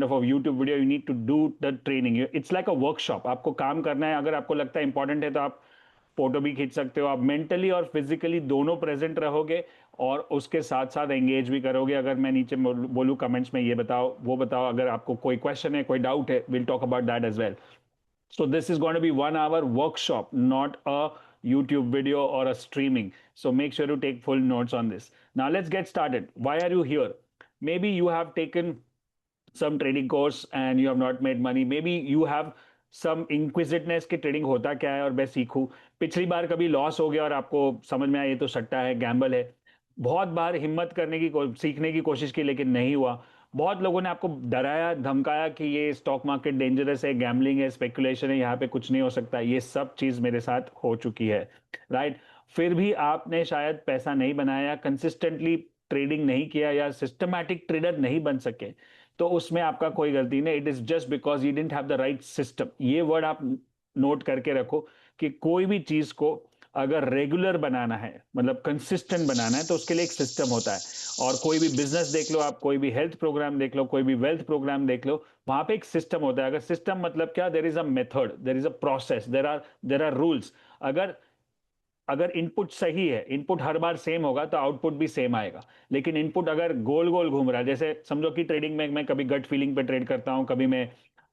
Of a YouTube video, you need to do the training, it's like a workshop, आपको काम करना है, अगर आपको लगता है इंपॉर्टेंट है तो आप फोटो भी खींच सकते हो, आप मेंटली और फिजिकली दोनों प्रेजेंट रहोगे और उसके साथ साथ एंगेज भी करोगे। अगर मैं नीचे बोलूँ कमेंट्स में ये बताओ वो बताओ, अगर आपको कोई क्वेश्चन है कोई डाउट है, will talk about that as well. So this is going to be 1 hour workshop, not a YouTube video or a streaming. So make sure to take full notes on this. Now let's get started. Why are you here? Maybe you have taken some trading course and you have not made money. Maybe you have some inquisitiveness कि trading होता क्या है और मैं सीखूं। पिछली बार कभी loss हो गया और आपको समझ में आया ये तो सट्टा है, गैम्बल है। बहुत बार हिम्मत करने की सीखने की कोशिश की लेकिन नहीं हुआ। बहुत लोगों ने आपको डराया धमकाया कि ये स्टॉक मार्केट डेंजरस है, गैम्बलिंग है, स्पेकुलेशन है, यहाँ पे कुछ नहीं हो सकता। ये सब चीज मेरे साथ हो चुकी है, राइट। फिर भी आपने शायद पैसा नहीं बनाया, कंसिस्टेंटली ट्रेडिंग नहीं किया या सिस्टमैटिक ट्रेडर नहीं बन सके, तो उसमें आपका कोई गलती नहीं। It is just because you didn't have the right system. ये वर्ड आप नोट करके रखो कि कोई भी चीज को अगर रेगुलर बनाना है, मतलब कंसिस्टेंट बनाना है, तो उसके लिए एक सिस्टम होता है। और कोई भी बिजनेस देख लो आप, कोई भी हेल्थ प्रोग्राम देख लो, कोई भी वेल्थ प्रोग्राम देख लो, वहां पे एक सिस्टम होता है। अगर सिस्टम मतलब क्या, there is a method, there is a process, there are rules. अगर अगर इनपुट सही है, इनपुट हर बार सेम होगा तो आउटपुट भी सेम आएगा। लेकिन इनपुट अगर गोल गोल घूम रहा है, जैसे समझो कि ट्रेडिंग में मैं कभी गट फीलिंग पे ट्रेड करता हूं, कभी मैं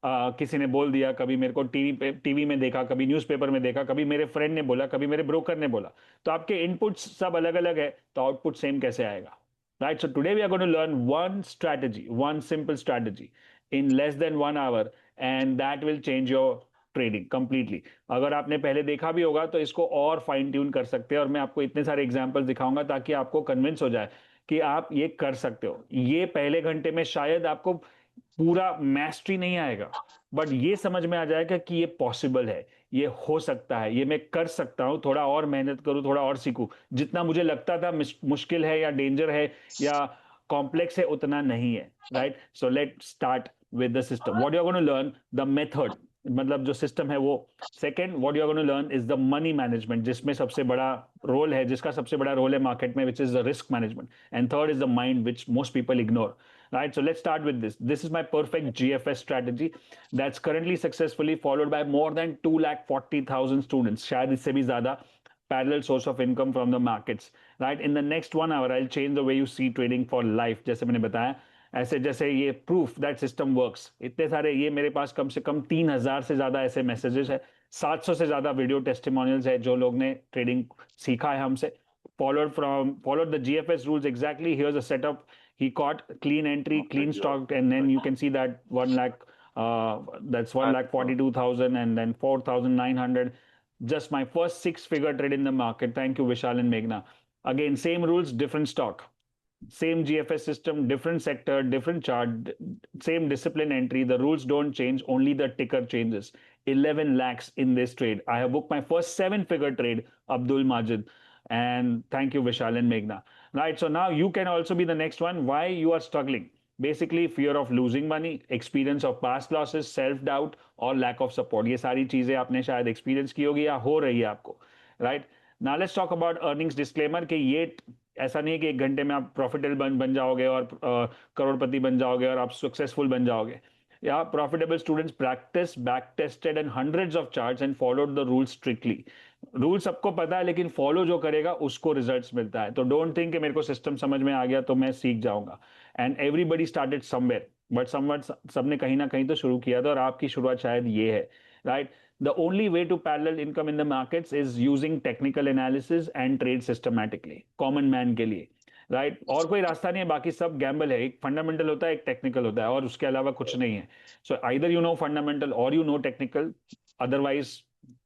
किसी ने बोल दिया, कभी मेरे को टीवी में देखा, कभी न्यूज़पेपर में देखा, कभी मेरे फ्रेंड ने बोला, कभी मेरे ब्रोकर ने बोला, तो आपके इनपुट्स सब अलग अलग है, तो आउटपुट सेम कैसे आएगा, right. So today we are going to learn one strategy, one simple strategy in less than 1 hour, and that will change your trading completely. अगर आपने पहले देखा भी होगा तो इसको और फाइन ट्यून कर सकते हैं, और मैं आपको इतने सारे एग्जांपल्स दिखाऊंगा ताकि आपको कन्विंस हो जाए कि आप ये कर सकते हो। ये पहले घंटे में शायद आपको पूरा मैस्ट्री नहीं आएगा, बट ये समझ में आ जाएगा कि ये पॉसिबल है, ये हो सकता है, ये मैं कर सकता हूं, थोड़ा और मेहनत करूं, थोड़ा और सीखूं। जितना मुझे लगता था मुश्किल है या डेंजर है या कॉम्प्लेक्स है, उतना नहीं है, right. So let start with the system. What you are going to learn, the method, मतलब जो सिस्टम है वो। Second, what you are going to learn is the money management, जिसमें सबसे बड़ा रोल है, जिसका सबसे बड़ा रोल है मार्केट में, विच is the risk management. And third is the mind, which most people ignore, right? So let's start with this. This is my perfect GFS strategy that's currently successfully followed by more than 240,000 students, शायद इससे भी ज्यादा, parallel source of income from the markets, right? In the next 1 hour I'll change the way you see trading for life, जैसे मैंने बताया। ऐसे जैसे ये प्रूफ दैट सिस्टम वर्क्स, इतने सारे, ये मेरे पास कम से कम 3,000 से ज्यादा ऐसे मैसेजेस है, 700 से ज्यादा वीडियो टेस्टिमोनियल्स है, जो लोग ने ट्रेडिंग सीखा है हमसे, followed the GFS rules exactly. Here's a setup. He caught clean entry, clean stock, and then you can see that 1 lakh, that's 1,42,000, and then 4,900. Just my first six-figure trade in the market. Thank you, Vishal and Meghna. Again, same rules, different stock. Same GFS system, different sector, different chart, same discipline entry. The rules don't change, only the ticker changes. 11 lakhs in this trade. I have booked my first seven-figure trade, Abdul Majid. And thank you, Vishal and Meghna. Right, so now you can also be the next one. Why you are struggling? Basically, fear of losing money, experience of past losses, self-doubt, और lack of support. ये सारी चीजें आपने शायद experience की होगी या हो रही है आपको, right? Now let's talk about earnings disclaimer कि ये ऐसा नहीं है कि 1 घंटे में आप प्रॉफिटेबल बन जाओगे और करोड़पति बन जाओगे और आप सक्सेसफुल बन जाओगे। या profitable students practice back tested and hundreds of charts and followed the rules strictly. Rule सबको पता है लेकिन फॉलो जो करेगा उसको रिजल्ट्स मिलता है। तो डोंट थिंक कि मेरे को सिस्टम समझ में आ गया तो मैं सीख जाऊंगा। And everybody started somewhere, but someone सबने कहीं ना कहीं तो शुरू किया था, और आपकी शुरुआत शायद ये है, right. The only way to parallel income in the markets is using technical analysis and trade systematically, common man के लिए, राइट। और कोई रास्ता नहीं है, बाकी सब गैम्बल है। एक फंडामेंटल होता है, एक टेक्निकल होता है, और उसके अलावा कुछ नहीं है। So either you know fundamental और you know technical, otherwise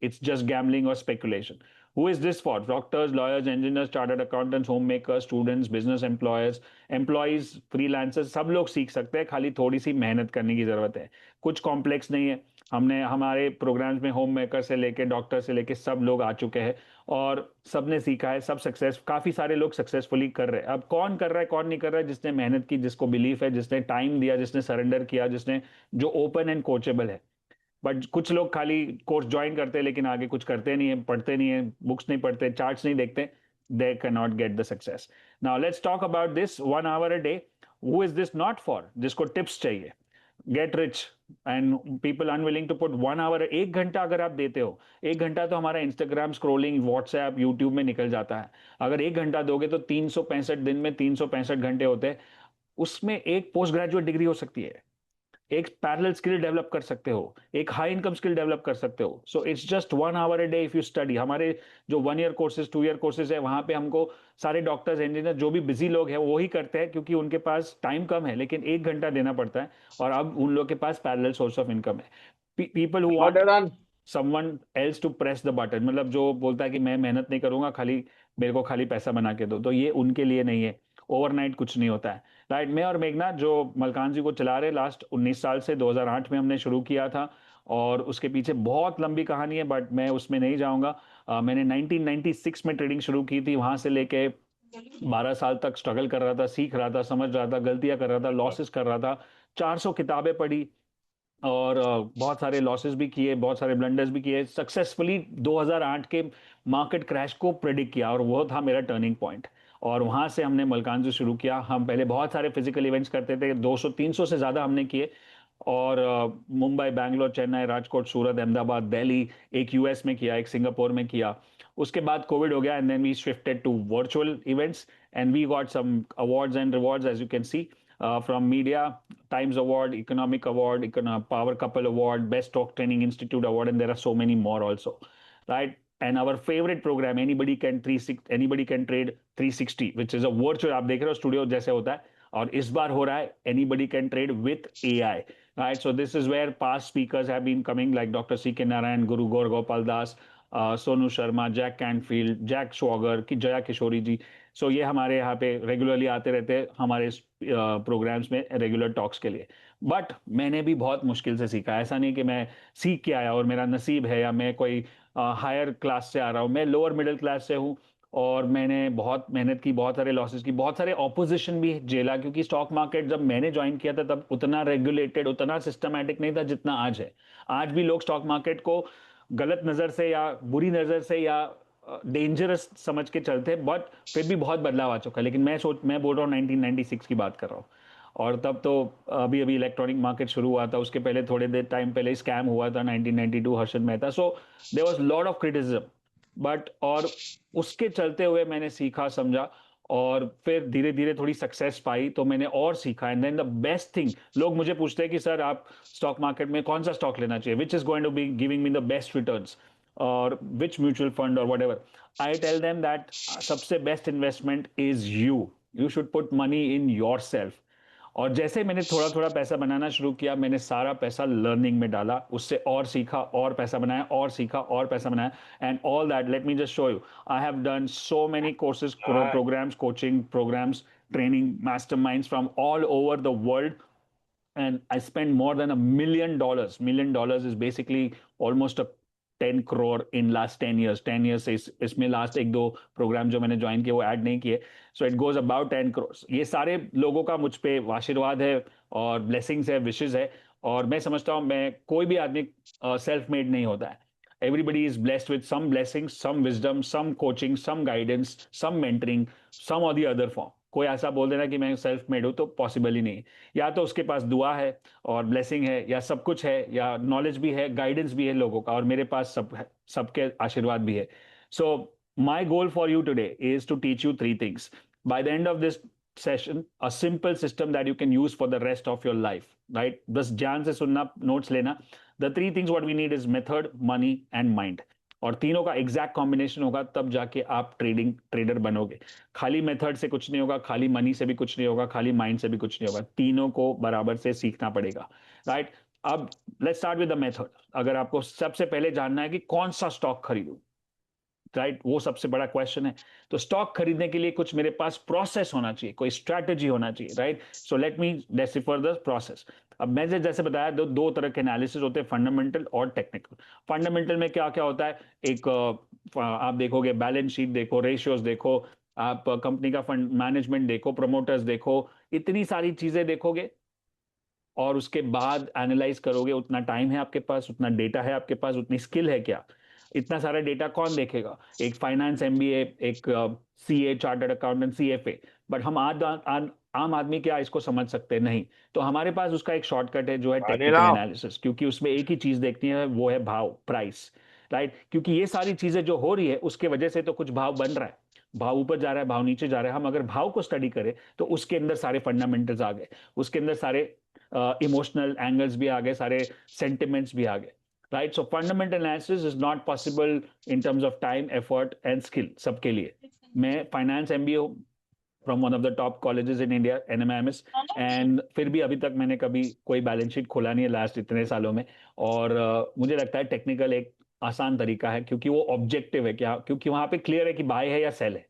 it's just gambling or speculation. Who is this for? Doctors, lawyers, engineers, chartered accountants, homemakers, students, business employees, freelancers, सब लोग सीख सकते हैं, खाली थोड़ी सी मेहनत करने की जरूरत है। कुछ कॉम्प्लेक्स नहीं है। हमने हमारे प्रोग्राम्स में होम मेकर से लेके डॉक्टर से लेके सब लोग आ चुके हैं और सबने सीखा है, सब सक्सेस, काफी सारे लोग सक्सेसफुली कर रहे हैं। अब कौन कर रहा है कौन नहीं कर रहा है? जिसने मेहनत की, जिसको बिलीफ है, जिसने टाइम दिया, जिसने सरेंडर किया, जिसने, जो ओपन एंड कोचेबल है। बट कुछ लोग खाली कोर्स ज्वाइन करते हैं लेकिन आगे कुछ करते नहीं है, पढ़ते नहीं है, बुक्स नहीं पढ़ते, चार्ट्स नहीं देखते, they can not get the success. Now let's talk about this 1 hour a day। Who is this not for? जिसको टिप्स चाहिए, get rich and people unwilling to put 1 hour, 1 घंटा अगर आप देते हो, 1 घंटा तो हमारा इंस्टाग्राम स्क्रोलिंग, व्हाट्सएप, यूट्यूब में निकल जाता है। अगर 1 घंटा दोगे तो 365 दिन में 365 घंटे होते हैं। उसमें एक पोस्ट ग्रेजुएट डिग्री हो सकती है, एक पैरेलल स्किल डेवलप कर सकते हो, एक हाई इनकम स्किल डेवलप कर सकते हो। So it's just 1 hour a day if you study. हमारे जो 1 ईयर कोर्सेज, 2 ईयर कोर्सेज है, वहां पे हमको सारे डॉक्टर्स, इंजीनियर, जो भी बिजी लोग हैं वो ही करते हैं, क्योंकि उनके पास टाइम कम है, लेकिन 1 घंटा देना पड़ता है। और अब उन लोग के पास पैरेलल सोर्स ऑफ इनकम है। People who want noted on. Someone else to press the button, मतलब जो बोलता है कि मैं मेहनत नहीं करूंगा, खाली मेरे को खाली पैसा बना के दो, तो ये उनके लिए नहीं है। ओवरनाइट कुछ नहीं होता है। राइट, मैं और मेघना जो मलकान जी को चला रहे लास्ट 19 साल से, 2008 में हमने शुरू किया था। और उसके पीछे बहुत लंबी कहानी है, बट मैं उसमें नहीं जाऊंगा। मैंने 1996 में ट्रेडिंग शुरू की थी, वहां से लेके 12 साल तक स्ट्रगल कर रहा था, सीख रहा था, समझ रहा था, गलतियां कर रहा था, लॉसेस कर रहा था, 400 किताबें पढ़ी, और बहुत सारे लॉसेस भी किए, बहुत सारे ब्लंडर्स भी किए, सक्सेसफुली 2008 के मार्केट क्रैश को प्रेडिक्ट किया, और वो था मेरा टर्निंग पॉइंट। और वहां से हमने मलकान से शुरू किया। हम पहले बहुत सारे फिजिकल इवेंट्स करते थे, 200-300 से ज्यादा हमने किए। और मुंबई, बैंगलोर, चेन्नई, राजकोट, सूरत, अहमदाबाद, दिल्ली, एक यूएस में किया, एक सिंगापुर में किया। उसके बाद कोविड हो गया, and then we shifted to virtual events, and we got some awards and rewards as you can see, from media, Times Award, Economic Award, Power Couple Award, Best Talk Training Institute Award, and there are so many more also, right? And our favorite program, anybody can trade 360, which is a virtual, आप देख रहे हो studio जैसे होता है, और इस बार हो रहा है anybody can trade with AI, right? So this is where past speakers have been coming, like Dr. C.K. Narayan, Guru Gaur Gopal Das, Sonu Sharma, Jack Canfield, Jack Schwager की, जया किशोरी जी। सो ये हमारे यहाँ पे रेगुलरली आते रहते हैं हमारे प्रोग्राम्स में, रेगुलर टॉक्स के लिए। बट मैंने भी बहुत मुश्किल से सीखा, ऐसा नहीं कि मैं सीख के आया और मेरा नसीब है, या मैं कोई हायर क्लास से आ रहा हूँ। मैं लोअर मिडिल क्लास से हूँ, और मैंने बहुत मेहनत की, बहुत सारे लॉसेस की, बहुत सारे ऑपोजिशन भी झेला, क्योंकि स्टॉक मार्केट जब मैंने ज्वाइन किया था तब उतना रेगुलेटेड, उतना सिस्टमैटिक नहीं था जितना आज है। आज भी लोग स्टॉक मार्केट को गलत नजर से या बुरी नजर से या डेंजरस समझ के चलते हैं, बट फिर भी बहुत बदलाव आ चुका है। लेकिन मैं बोल रहा हूँ 1996 की बात कर रहा हूँ। और तब तो अभी अभी इलेक्ट्रॉनिक मार्केट शुरू हुआ था, उसके पहले थोड़े देर टाइम पहले स्कैम हुआ था 1992, Harshad Mehta. So there was lot of criticism, but और उसके चलते हुए मैंने सीखा, समझा, और फिर धीरे धीरे थोड़ी सक्सेस पाई, तो मैंने और सीखा। And then the best thing, लोग मुझे पूछते हैं कि सर आप स्टॉक मार्केट में कौन सा स्टॉक लेना चाहिए, which is going to be giving me the best returns, और विच म्यूचुअल फंड और whatever. I tell them that सबसे best investment is you should put money in yourself. और जैसे मैंने थोड़ा थोड़ा पैसा बनाना शुरू किया, मैंने सारा पैसा लर्निंग में डाला, उससे और सीखा, और पैसा बनाया, और सीखा, और पैसा बनाया, and all that, let me just show you. I have done so many courses, programmes, coaching programmes, training masterminds from all over the world, and I spent more than $1 million. $1 million is basically almost a 10 crore in last 10 years. 10 years से इसमें last एक दो programme जो मैंने join किए वो add नहीं किए। So it goes about 10 crores। ये सारे लोगों का मुझ पे आशीर्वाद है, और ब्लेसिंग्स है, विशेष है। और मैं समझता हूँ, मैं कोई भी आदमी सेल्फ मेड नहीं होता है। Everybody is blessed with some blessings, some wisdom, some coaching, some guidance, some mentoring, some or the other form। कोई ऐसा बोल देना कि मैं सेल्फ मेड हूं तो पॉसिबल ही नहीं। या तो उसके पास दुआ है और ब्लेसिंग है, या सब कुछ है, या नॉलेज भी है, गाइडेंस भी है लोगों का, और मेरे पास सब है, सबके आशीर्वाद भी है। So my goal for you today is to teach you 3 things by the end of this session, a simple system that you can use for the rest of your life. Right, बस ध्यान से सुनना, notes लेना। The 3 things what we need is method, money and mind। और तीनों का exact combination होगा तब जाके आप ट्रेडर बनोगे। खाली मेथड से कुछ नहीं होगा, खाली मनी से भी कुछ नहीं होगा, खाली माइंड से भी कुछ नहीं होगा, तीनों को बराबर से सीखना पड़ेगा। राइट, अब let's start with the method. अगर आपको सबसे पहले जानना है कि कौन सा स्टॉक खरीदूं, राइट, वो सबसे बड़ा क्वेश्चन है। तो स्टॉक खरीदने के लिए कुछ मेरे पास प्रोसेस होना चाहिए, कोई स्ट्रैटेजी होना चाहिए, right. So let me decipher the process. अब मैंने जैसे बताया, दो तरह के एनालिसिस होते हैं, फंडामेंटल और टेक्निकल। फंडामेंटल में क्या क्या होता है, एक आप देखोगे बैलेंस शीट देखो, रेशियोज देखो, आप कंपनी का फंड मैनेजमेंट देखो, प्रमोटर्स देखो, इतनी सारी चीजें देखोगे, और उसके बाद एनालाइज करोगे। उतना टाइम है आपके पास, उतना डेटा है आपके पास, उतनी स्किल है क्या? इतना सारा डेटा कौन देखेगा? एक फाइनेंस एमबीए, एक CA, chartered accountant, CFA. But हम आज आम आदमी क्या इसको समझ सकते हैं? नहीं। तो हमारे पास उसका एक शॉर्टकट है जो है टेक्निकल अनिल, एनालिसिस, क्योंकि उसमें एक ही चीज देखनी है, वो है भाव, प्राइस। राइट, क्योंकि ये सारी चीजें जो हो रही है उसके वजह से तो कुछ भाव बन रहा है, भाव ऊपर जा रहा है, भाव नीचे जा रहा है। हम अगर भाव को स्टडी करें तो उसके अंदर सारे फंडामेंटल्स आ गए, उसके अंदर सारे इमोशनल एंगल्स भी आ गए, सारे सेंटिमेंट्स भी आ गए। Right, so fundamental analysis is not possible in terms of time, effort and skill सबके लिए। मैं finance MBA from one of the top colleges in India, NMIMS, and फिर भी अभी तक मैंने कभी कोई बैलेंस शीट खोला नहीं है लास्ट इतने सालों में। और मुझे लगता है टेक्निकल एक आसान तरीका है, क्योंकि वो ऑब्जेक्टिव है, क्या क्योंकि वहां पे क्लियर है कि बाय है या सेल है।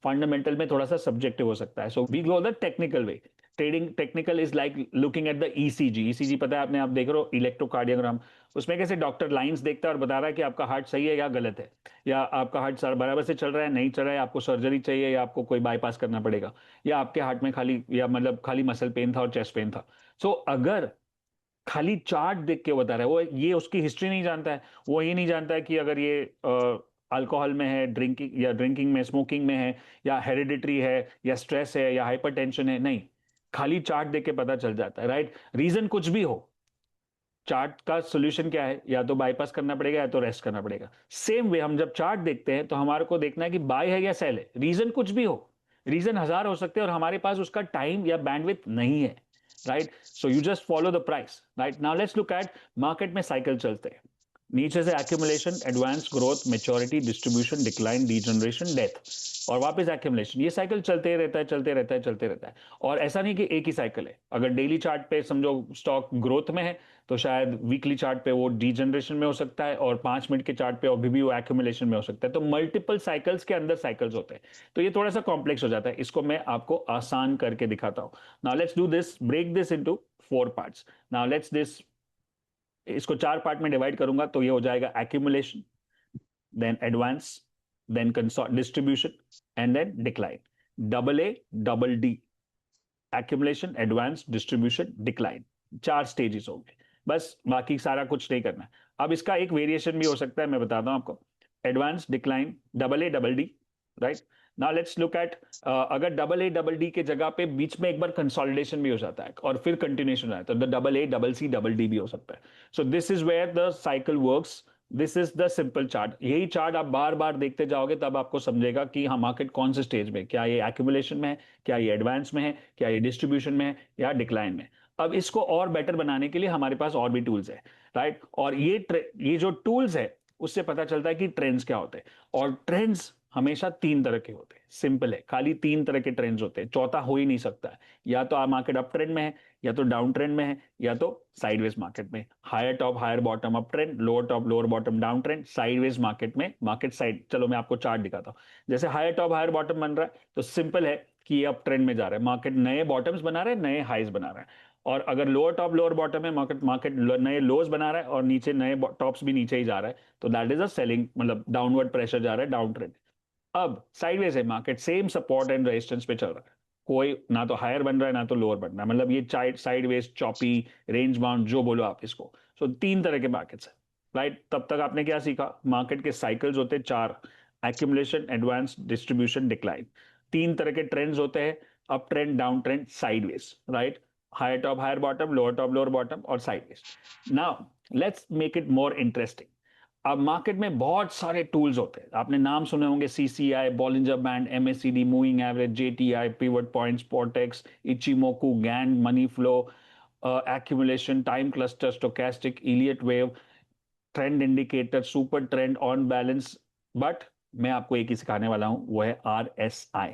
फंडामेंटल में थोड़ा सा सब्जेक्टिव हो सकता है, so we go the technical way. Trading technical is like looking at the ECG. ECG पता है आपने, आप देख रहे हो इलेक्ट्रोकार्डियोग्राम, उसमें कैसे डॉक्टर लाइंस देखता है और बता रहा है कि आपका हार्ट सही है या गलत है, या आपका हार्ट बराबर से चल रहा है, नहीं चल रहा है, आपको सर्जरी चाहिए या आपको कोई बाईपास करना पड़ेगा, या आपके हार्ट में खाली, या मतलब खाली मसल पेन था और चेस्ट पेन था। सो अगर खाली चार्ट देख के बता रहा है वो, ये उसकी हिस्ट्री नहीं जानता है, वो ये नहीं जानता है कि अगर ये अल्कोहल में है, ड्रिंकिंग या ड्रिंकिंग में, स्मोकिंग में है, या हेरिडिटरी है, या स्ट्रेस है, या हाइपरटेंशन है, नहीं, खाली चार्ट देख के पता चल जाता है। राइट, रीजन कुछ भी हो, चार्ट का सोल्यूशन क्या है, या तो बाईपास करना पड़ेगा या तो रेस्ट करना पड़ेगा। सेम वे हम जब चार्ट देखते हैं तो हमारे को देखना है कि बाय है या सेल है, रीजन कुछ भी हो, रीजन हजार हो सकते हैं और हमारे पास उसका टाइम या बैंडविथ नहीं है। Right, so you just follow the price. Right, now let's look eight market में साइकिल चलते हैं। नीचे से accumulation, advance, growth, maturity, distribution, decline, degeneration, death, और वापस एक्यूमुलेशन। ये साइकिल चलते रहता है, चलते रहता है, चलते रहता है। और ऐसा नहीं कि एक ही साइकिल है। अगर डेली चार्ट पे समझो स्टॉक ग्रोथ में है, तो शायद वीकली चार्ट पे वो डीजनरेशन में हो सकता है, और 5 मिनट के चार्ट पे अभी भी वो एक्यूमुलेशन में हो सकता है। तो मल्टीपल साइकिल्स के अंदर साइकिल्स होते हैं। तो ये थोड़ा सा कॉम्प्लेक्स हो जाता है, इसको मैं आपको आसान करके दिखाता हूं। Now let's do this, break this into 4 parts. Now let's this, इसको 4 पार्ट में डिवाइड करूंगा तो ये हो जाएगा accumulation, then advance, then distribution, and then decline. Double A, double D, accumulation, advance, distribution, decline, 4 stages होंगे। बस, बाकी सारा कुछ नहीं करना है। अब इसका एक वेरिएशन भी हो सकता है, मैं बताता हूं आपको। Advance, decline, double A, double D. Right, now let's look eight, अगर डबल ए डबल डी के जगह पे बीच में एक बार कंसोलिडेशन भी हो जाता है और फिर कंटिन्यूशन हो जाता है, तो double A, double C, double D भी हो सकता है। So this is where the cycle works. This is the simple chart. यही चार्ट आप बार बार देखते जाओगे तब आपको समझेगा कि हाँ, मार्केट कौन से स्टेज में, क्या ये एक्यूमुलेशन में है, क्या ये एडवांस में है, क्या ये डिस्ट्रीब्यूशन में है, या डिक्लाइन में। अब इसको और बेटर बनाने के लिए हमारे पास और भी टूल्स है। राइट, और ये जो टूल्स है उससे पता चलता है कि ट्रेंड्स क्या होते हैं। और ट्रेंड्स हमेशा 3 तरह के होते हैं, सिंपल है, खाली 3 तरह के ट्रेंड्स होते हैं, चौथा हो ही नहीं सकता है। या तो मार्केट अप ट्रेंड में है, या तो डाउन ट्रेंड में है, या तो साइडवेज मार्केट में। Higher top higher bottom up trend, lower top lower bottom down trend, sideways market में मार्केट साइड। चलो मैं आपको चार्ट दिखाता हूँ। जैसे हायर टॉप हायर बॉटम बन रहा है तो सिंपल है कि ये अप ट्रेंड में जा रहा है, मार्केट नए बॉटम्स बना रहा है, नए हाइज बना रहा है। और अगर लोअर टॉप लोअर बॉटम है, मार्केट मार्केट नए लोज बना रहा है और नीचे नए टॉप्स भी नीचे ही जा रहा है, तो दैट इज अ सेलिंग, मतलब डाउनवर्ड प्रेशर जा रहा है, डाउन ट्रेंड। अब साइडवेज है market, same support and resistance पे चल रहा है, कोई ना तो हायर बन रहा है ना तो लोअर बन रहा है, मतलब ये साइडवेज, चॉपी, रेंज बाउंड, जो बोलो आप इसको। सो 3 तरह के मार्केट्स है। राइट, तब तक आपने क्या सीखा? मार्केट के साइकिल्स होते हैं 4, एक्यूमुलेशन, एडवांस, डिस्ट्रीब्यूशन, डिक्लाइन। 3 तरह के ट्रेंड्स होते हैं, up trend, down trend, sideways. Right, higher top higher bottom, lower top lower bottom, और sideways. Now let's make it more interesting. अब मार्केट में बहुत सारे टूल्स होते हैं, आपने नाम सुने होंगे, CCI, Bollinger band, MSCD, moving average, JTI, pivot point, Spotex, Ichimoku, Gann, money flow, accumulation, time cluster, stochastic, Elliott wave, trend indicator, super trend, on balance. But मैं आपको एक ही सिखाने वाला हूं, वो है RSI।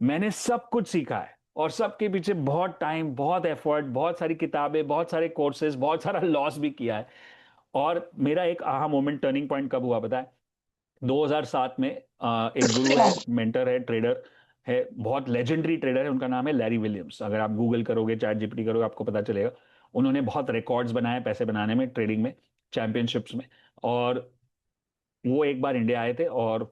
मैंने सब कुछ सीखा है और सबके पीछे बहुत टाइम, बहुत एफर्ट, बहुत सारी किताबें, बहुत सारे कोर्सेज, बहुत सारा लॉस भी किया है। और मेरा एक आहा मोमेंट, टर्निंग पॉइंट कब हुआ पता है? 2007 में एक गुरु है, मेंटर है, ट्रेडर है, बहुत लेजेंडरी ट्रेडर है, उनका नाम है लैरी विलियम्स। अगर आप गूगल करोगे, चैट जीपीटी करोगे, आपको पता चलेगा। उन्होंने बहुत रिकॉर्ड्स बनाए पैसे बनाने में, ट्रेडिंग में, चैंपियनशिप्स में। और वो एक बार इंडिया आए थे, और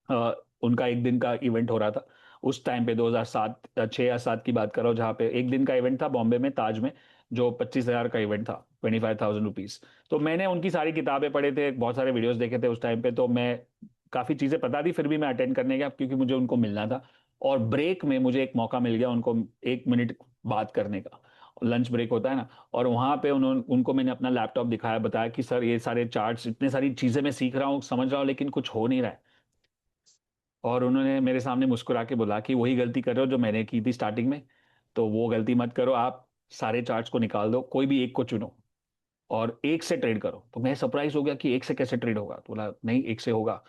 अ, उनका एक दिन का इवेंट हो रहा था उस टाइम पे, 2007 6 या 7 की बात कर रहा हूँ, जहाँ पे एक दिन का इवेंट था बॉम्बे में, ताज में, जो 25,000 का इवेंट था, 25,000 रुपीज। तो मैंने उनकी सारी किताबें पढ़े थे, बहुत सारे वीडियोस देखे थे उस टाइम पे, तो मैं काफी चीजें पता थी, फिर भी मैं अटेंड करने गया क्योंकि मुझे उनको मिलना था। और ब्रेक में मुझे एक मौका मिल गया उनको 1 मिनट बात करने का, लंच ब्रेक होता है ना, और वहां पे उनको मैंने अपना लैपटॉप दिखाया, बताया कि सर ये सारे चार्ट्स, इतने सारी चीजें मैं सीख रहा हूँ, समझ रहा हूँ, लेकिन कुछ हो नहीं रहा है। और उन्होंने मेरे सामने मुस्कुरा के बोला कि वही गलती कर रहे हो जो मैंने की थी स्टार्टिंग में, तो वो गलती मत करो, आप सारे चार्ट्स को निकाल दो, कोई भी एक को चुनो और एक से ट्रेड करो। तो मैं सरप्राइज हो गया कि एक से कैसे ट्रेड होगा, तो बोला नहीं एक से होगा।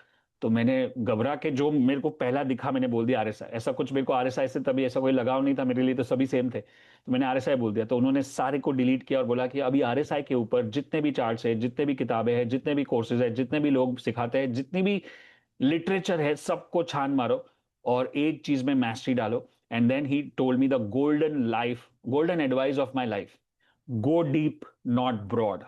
तो मैंने घबरा के जो मेरे को पहला दिखा मैंने बोल दिया आरएसआई। ऐसा कुछ मेरे को आरएसआई से तभी ऐसा कोई लगाव नहीं था, मेरे लिए तो सभी सेम थे, तो मैंने आरएसआई बोल दिया। तो उन्होंने सारे को डिलीट किया और बोला कि अभी आरएसआई के ऊपर जितने भी चार्ट्स है, जितने भी किताबें हैं, जितने भी कोर्सेज है, जितने भी लोग सिखाते हैं, जितनी भी लिटरेचर है, सबको छान मारो और एक चीज में मैस्टरी डालो। And then he told me the golden advice of my life: go deep not broad.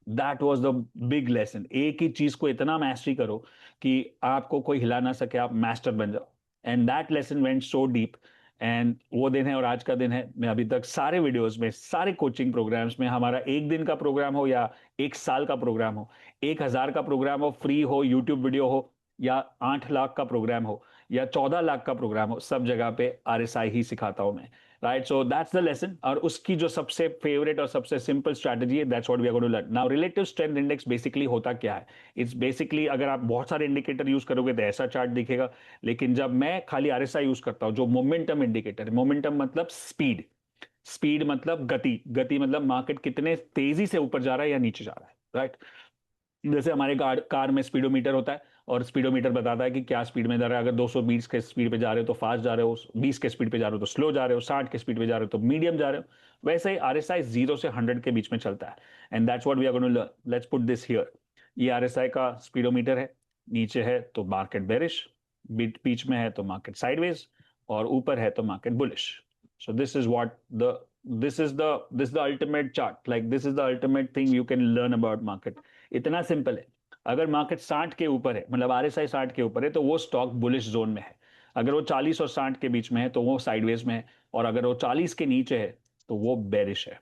That was the big lesson. एक ही चीज को इतना मैस्टरी करो कि आपको कोई हिला ना सके, आप मास्टर बन जाओ। And that lesson went so deep. And वो दिन है और आज का दिन है, मैं अभी तक सारे वीडियोस में, सारे कोचिंग प्रोग्राम्स में, हमारा 1 दिन का प्रोग्राम हो या 1 साल का प्रोग्राम हो, 1,000 का प्रोग्राम हो, फ्री हो, यूट्यूब वीडियो हो, या 8 लाख का प्रोग्राम हो, या 14 लाख का प्रोग्राम हो, सब जगह पे आरएसआई ही सिखाता हूं मैं। Right, so that's the lesson. और उसकी जो सबसे फेवरेट और सबसे सिंपल स्ट्रैटेजी है, that's what we are going to learn now. Relative strength index basically होता क्या है? इट्स बेसिकली, अगर आप बहुत सारे इंडिकेटर यूज करोगे तो ऐसा चार्ट दिखेगा, लेकिन जब मैं खाली आरएसआई यूज करता हूं, जो मोमेंटम इंडिकेटर है, मोमेंटम मतलब स्पीड, स्पीड मतलब गति, गति मतलब मार्केट कितने तेजी से ऊपर जा रहा है या नीचे जा रहा है। राइट, जैसे हमारे कार में स्पीडोमीटर होता है, और स्पीडोमीटर बताता है कि क्या स्पीड में जा रहा है। अगर 220 के स्पीड पे जा रहे हो तो फास्ट जा रहे हो, 20 के स्पीड पे जा रहे हो तो स्लो जा रहे हो, 60 के स्पीड पे जा रहे हो तो मीडियम जा रहे हो। वैसे ही आरएसआई 0 से 100 के बीच में चलता है। And that's what we are going to learn. Let's put this here. ये आरएसआई का स्पीडोमीटर है। नीचे है तो मार्केट बेरिश, बीच में है तो मार्केट साइडवेज, और ऊपर है तो market bullish. So this is what the this is the ultimate chart, like this is the ultimate thing you can learn about market. इतना सिंपल है। अगर मार्केट 60 के ऊपर है, मतलब आरएसआई 60 के ऊपर है, तो वो स्टॉक बुलिश जोन में है। अगर वो 40 और 60 के बीच में है तो वो साइडवेज में है, और अगर वो 40 के नीचे है तो वो बेरिश है।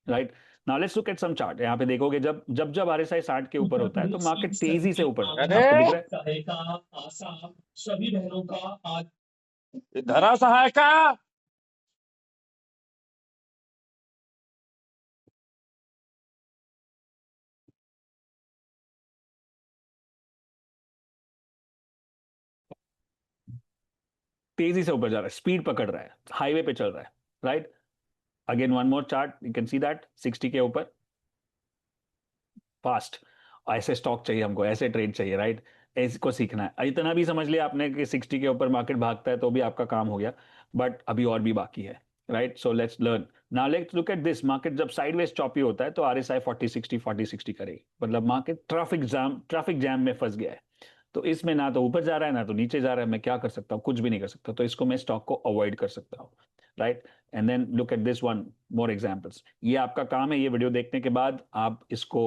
Right, now let's look at some chart. यहाँ पे देखोगे जब जब जब आरएसआई 60 के ऊपर होता है तो मार्केट तेजी से ऊपर जाता है। आपको दिख अरे रहा है? सभी बहनों का आज धरा सहायका तेजी से ऊपर जा रहा है, स्पीड पकड़ रहा है, हाईवे पे चल रहा है। Right, again one more chart, you can see that 60 के ऊपर, फास्ट। ऐसे स्टॉक चाहिए हमको, ऐसे ट्रेड चाहिए। राइट, इसको सीखना है। इतना भी समझ लिया आपने कि 60 के ऊपर मार्केट भागता है तो भी आपका काम हो गया, बट अभी और भी बाकी है। Right, so let's learn. Now let's look at this. Market जब साइडवेज चॉपी होता है तो आरएसआई 40 60 करेगी, मतलब मार्केट ट्रैफिक जैम में फंस गया है। तो इसमें ना तो ऊपर जा रहा है ना तो नीचे जा रहा है, मैं क्या कर सकता हूँ? कुछ भी नहीं कर सकता। तो इसको मैं स्टॉक को अवॉइड कर सकता हूँ। Right, and then look at this one more examples. ये आपका काम है, ये वीडियो देखने के बाद आप इसको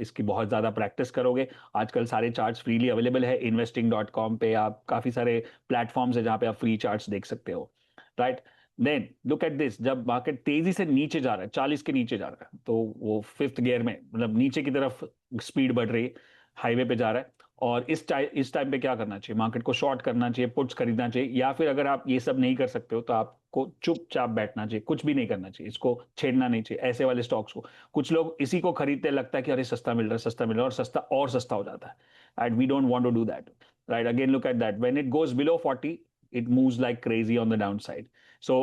इसकी बहुत ज्यादा प्रैक्टिस करोगे। आजकल सारे चार्ट्स फ्रीली अवेलेबल है investing.com पे, आप काफी सारे प्लेटफॉर्म्स है जहां पे आप फ्री चार्ट्स देख सकते हो। Right, then look at this. जब मार्केट तेजी से नीचे जा रहा है, 40 के नीचे जा रहा है, तो वो फिफ्थ गियर में, मतलब नीचे की तरफ स्पीड बढ़ रही है, हाईवे पे जा रहा है। और इस टाइम पे क्या करना चाहिए? मार्केट को शॉर्ट करना चाहिए, पुट्स खरीदना चाहिए, या फिर अगर आप ये सब नहीं कर सकते हो तो आपको चुपचाप बैठना चाहिए, कुछ भी नहीं करना चाहिए, इसको छेड़ना नहीं चाहिए ऐसे वाले स्टॉक्स को। कुछ लोग इसी को खरीदते, लगता है कि अरे सस्ता मिल रहा है, सस्ता मिल रहा है, और सस्ता और सस्ता हो जाता है। And we don't want to do that. Right, again look at that, when it goes below 40 it moves like crazy on the down side. So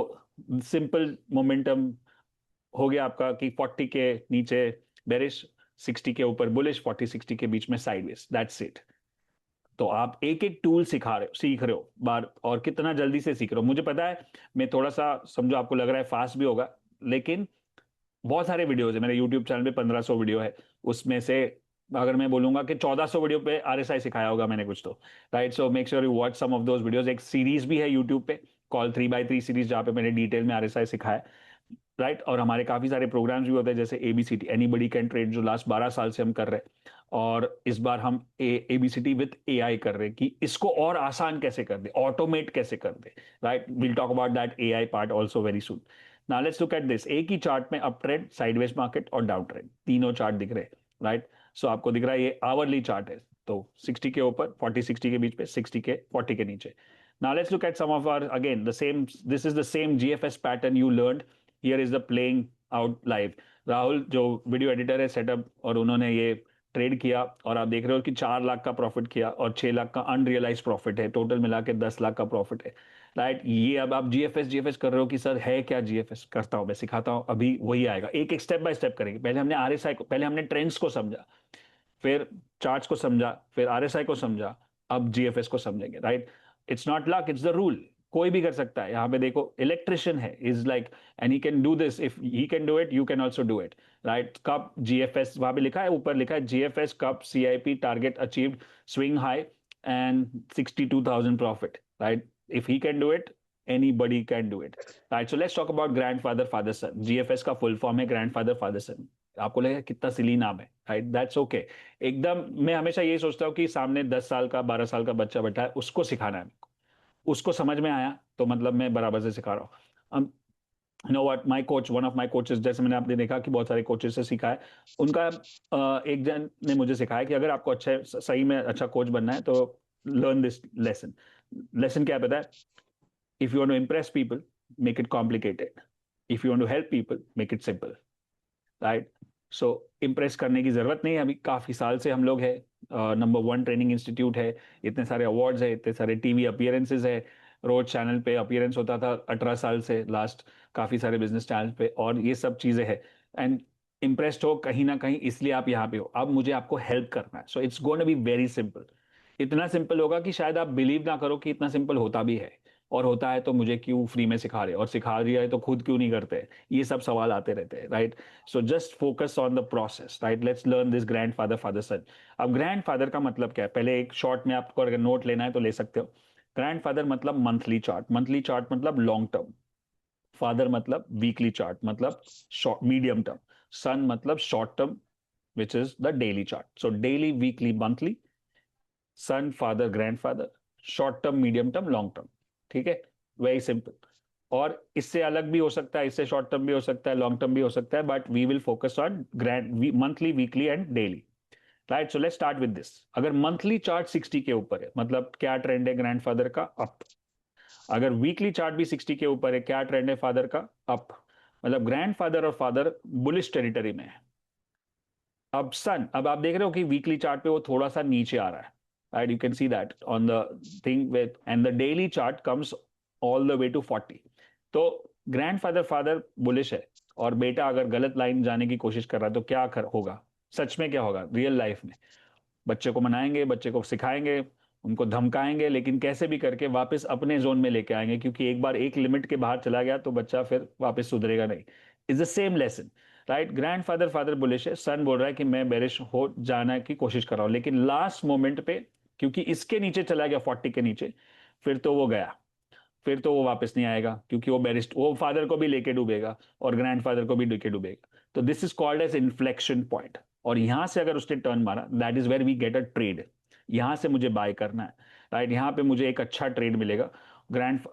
simple momentum हो गया आपका कि 40 के नीचे बेरिश, 60 के ऊपर बुलिश, 40 60 के बीच में साइडवेज, दैट्स इट। तो आप एक एक टूल सीख रहे हो बार, और कितना जल्दी से सीख रहे हो मुझे पता है। मैं थोड़ा सा, समझो आपको लग रहा है फास्ट भी होगा, लेकिन बहुत सारे वीडियोज है मेरे यूट्यूब चैनल पे, 1500 वीडियो है। उसमें से अगर मैं बोलूंगा कि 1400 वीडियो पे आरएसआई सिखाया होगा मैंने कुछ तो। Right, so make sure you watch some of those videos. एक सीरीज भी है यूट्यूब पे कॉल 3x3 सीरीज, जहाँ पे मैंने डिटेल में आरएसआई सिखाया। राइट, और हमारे काफी सारे प्रोग्राम्स भी होते हैं, जैसे एबीसीटी, एनीबडी कैन ट्रेड, जो लास्ट 12 साल से हम कर रहे हैं। और इस बार हम एबीसीटी विद एआई कर रहे हैं कि इसको और आसान कैसे कर दे, ऑटोमेट कैसे कर दे। Right, will talk about that AI part also very soon. Now let's look at this. एक ही चार्ट में अप ट्रेंड, साइडवेज मार्केट और डाउन ट्रेंड, तीनों चार्ट दिख रहे हैं। राइट, सो आपको दिख रहा है ये आवरली चार्ट है। तो 60 के ऊपर, 40 60 के बीच पे, 60 के 40 के नीचे. Now let's look at some of our, again the same, this is the same GFS pattern you learned. Here is the playing out live. Rahul जो वीडियो एडिटर है सेटअप, और उन्होंने ये ट्रेड किया और आप देख रहे हो कि 4 लाख का प्रॉफिट किया और 6 लाख का अनरियलाइज प्रॉफिट है, टोटल मिला के 10 लाख का प्रॉफिट है. राइट, ये अब आप जीएफएस कर रहे हो कि सर है क्या जीएफएस, करता हूं मैं, सिखाता हूं, अभी वही आएगा. एक एक स्टेप बाय स्टेप करेंगे. पहले हमने आरएसआई को, पहले हमने ट्रेंड्स को समझा, फिर चार्ट्स को समझा, फिर आरएसआई को समझा, अब जीएफएस को समझेंगे. Right, it's not luck, it's the rule. कोई भी कर सकता है. यहाँ पे देखो इलेक्ट्रिशियन है, is like, and he can do this. If he can do it, you can also do it. Right, cup GFS वहां पे लिखा है, ऊपर लिखा है GFS cup CIP target achieved, swing high and 62,000 profit. Right, if he can do it, anybody can do it. Right, so let's talk about grandfather father son. GFS का full form है grandfather father son. आपको लगेगा कितना सिली नाम है. Right, that's okay. एकदम मैं हमेशा यही सोचता हूँ कि सामने 10 साल का 12 साल का बच्चा बैठा है, उसको सिखाना है. उसको समझ में आया तो मतलब मैं बराबर से सिखा रहा हूँ. You know what, my coach, one of my coaches, जैसे मैंने आपने देखा कि बहुत सारे कोचेस से सीखा है, उनका एक जन ने मुझे सिखाया कि अगर आपको अच्छा सही में अच्छा कोच बनना है तो लर्न दिस लेसन. लेसन क्या पता है? If you want to impress people, make it complicated. If you want to help people, make it simple. Right? So impress करने की जरूरत नहीं है. अभी काफी साल से हम लोग है, नंबर 1 ट्रेनिंग इंस्टीट्यूट है, इतने सारे अवार्ड्स है, इतने सारे टीवी अपीयरेंसेस है, रोज चैनल पे अपीयरेंस होता था 18 साल से लास्ट, काफी सारे बिजनेस चैनल पे, और ये सब चीजें है. एंड इम्प्रेस्ड हो कहीं ना कहीं, इसलिए आप यहाँ पे हो. अब मुझे आपको हेल्प करना है. So it's going to be very simple. इतना सिंपल होगा कि शायद आप बिलीव ना करो कि इतना सिंपल होता भी है, और होता है तो मुझे क्यों फ्री में सिखा रहे, और सिखा दिया है तो खुद क्यों नहीं करते. ये सब सवाल आते रहते हैं. Right, so just focus on the process. Right, let's learn this grandfather father son. अब ग्रैंडफादर का मतलब क्या है, पहले एक शॉर्ट में आपको अगर नोट लेना है तो ले सकते हो. ग्रैंडफादर मतलब मंथली चार्ट, मंथली चार्ट मतलब लॉन्ग टर्म. फादर मतलब वीकली चार्ट, मतलब शॉर्ट मीडियम टर्म. सन मतलब short term, which is the daily chart. So daily, weekly, monthly, son, father, grandfather, short term, medium term, long term. ठीक है, very simple. और इससे अलग भी हो सकता है, इससे शॉर्ट टर्म भी हो सकता है, लॉन्ग टर्म भी हो सकता है, but we will focus on monthly, weekly and daily. Right, so let's start with this. अगर मंथली चार्ट 60 के ऊपर है, मतलब क्या ट्रेंड है ग्रैंडफादर का? अप. अगर वीकली चार्ट भी 60 के ऊपर है, क्या ट्रेंड है फादर का? अप. मतलब ग्रैंडफादर और फादर बुलिश टेरिटरी में है. अब सन, अब आप देख रहे हो कि वीकली चार्ट पे वो थोड़ा सा नीचे आ रहा है. Right, you can see that on the thing with, and the daily chart comes all the way to 40. तो ग्रैंडफादर फादर बुलिश है, और बेटा अगर गलत लाइन जाने की कोशिश कर रहा है तो क्या होगा, सच में क्या होगा रियल लाइफ में? बच्चे को मनाएंगे, बच्चे को सिखाएंगे, उनको धमकाएंगे, लेकिन कैसे भी करके वापस अपने जोन में लेके आएंगे, क्योंकि एक बार एक लिमिट के बाहर चला गया तो बच्चा फिर वापस सुधरेगा नहीं. Is the same lesson. Right, grandfather father bullish है, सन बोल रहा है कि मैं बेरिश हो जाने की कोशिश कर रहा हूं, लेकिन लास्ट मोमेंट पे क्योंकि इसके नीचे चला गया 40 के नीचे, फिर तो वो गया, फिर तो वो वापस नहीं आएगा, क्योंकि वो बेरिस्ट, वो फादर को भी लेके डूबेगा और ग्रैंडफादर को भी लेके डूबेगा. तो this is called as inflection point. और यहां से अगर उसने टर्न मारा, that is where we get a trade. यहां से मुझे बाय करना है. राइट, यहां पे मुझे एक अच्छा ट्रेड मिलेगा.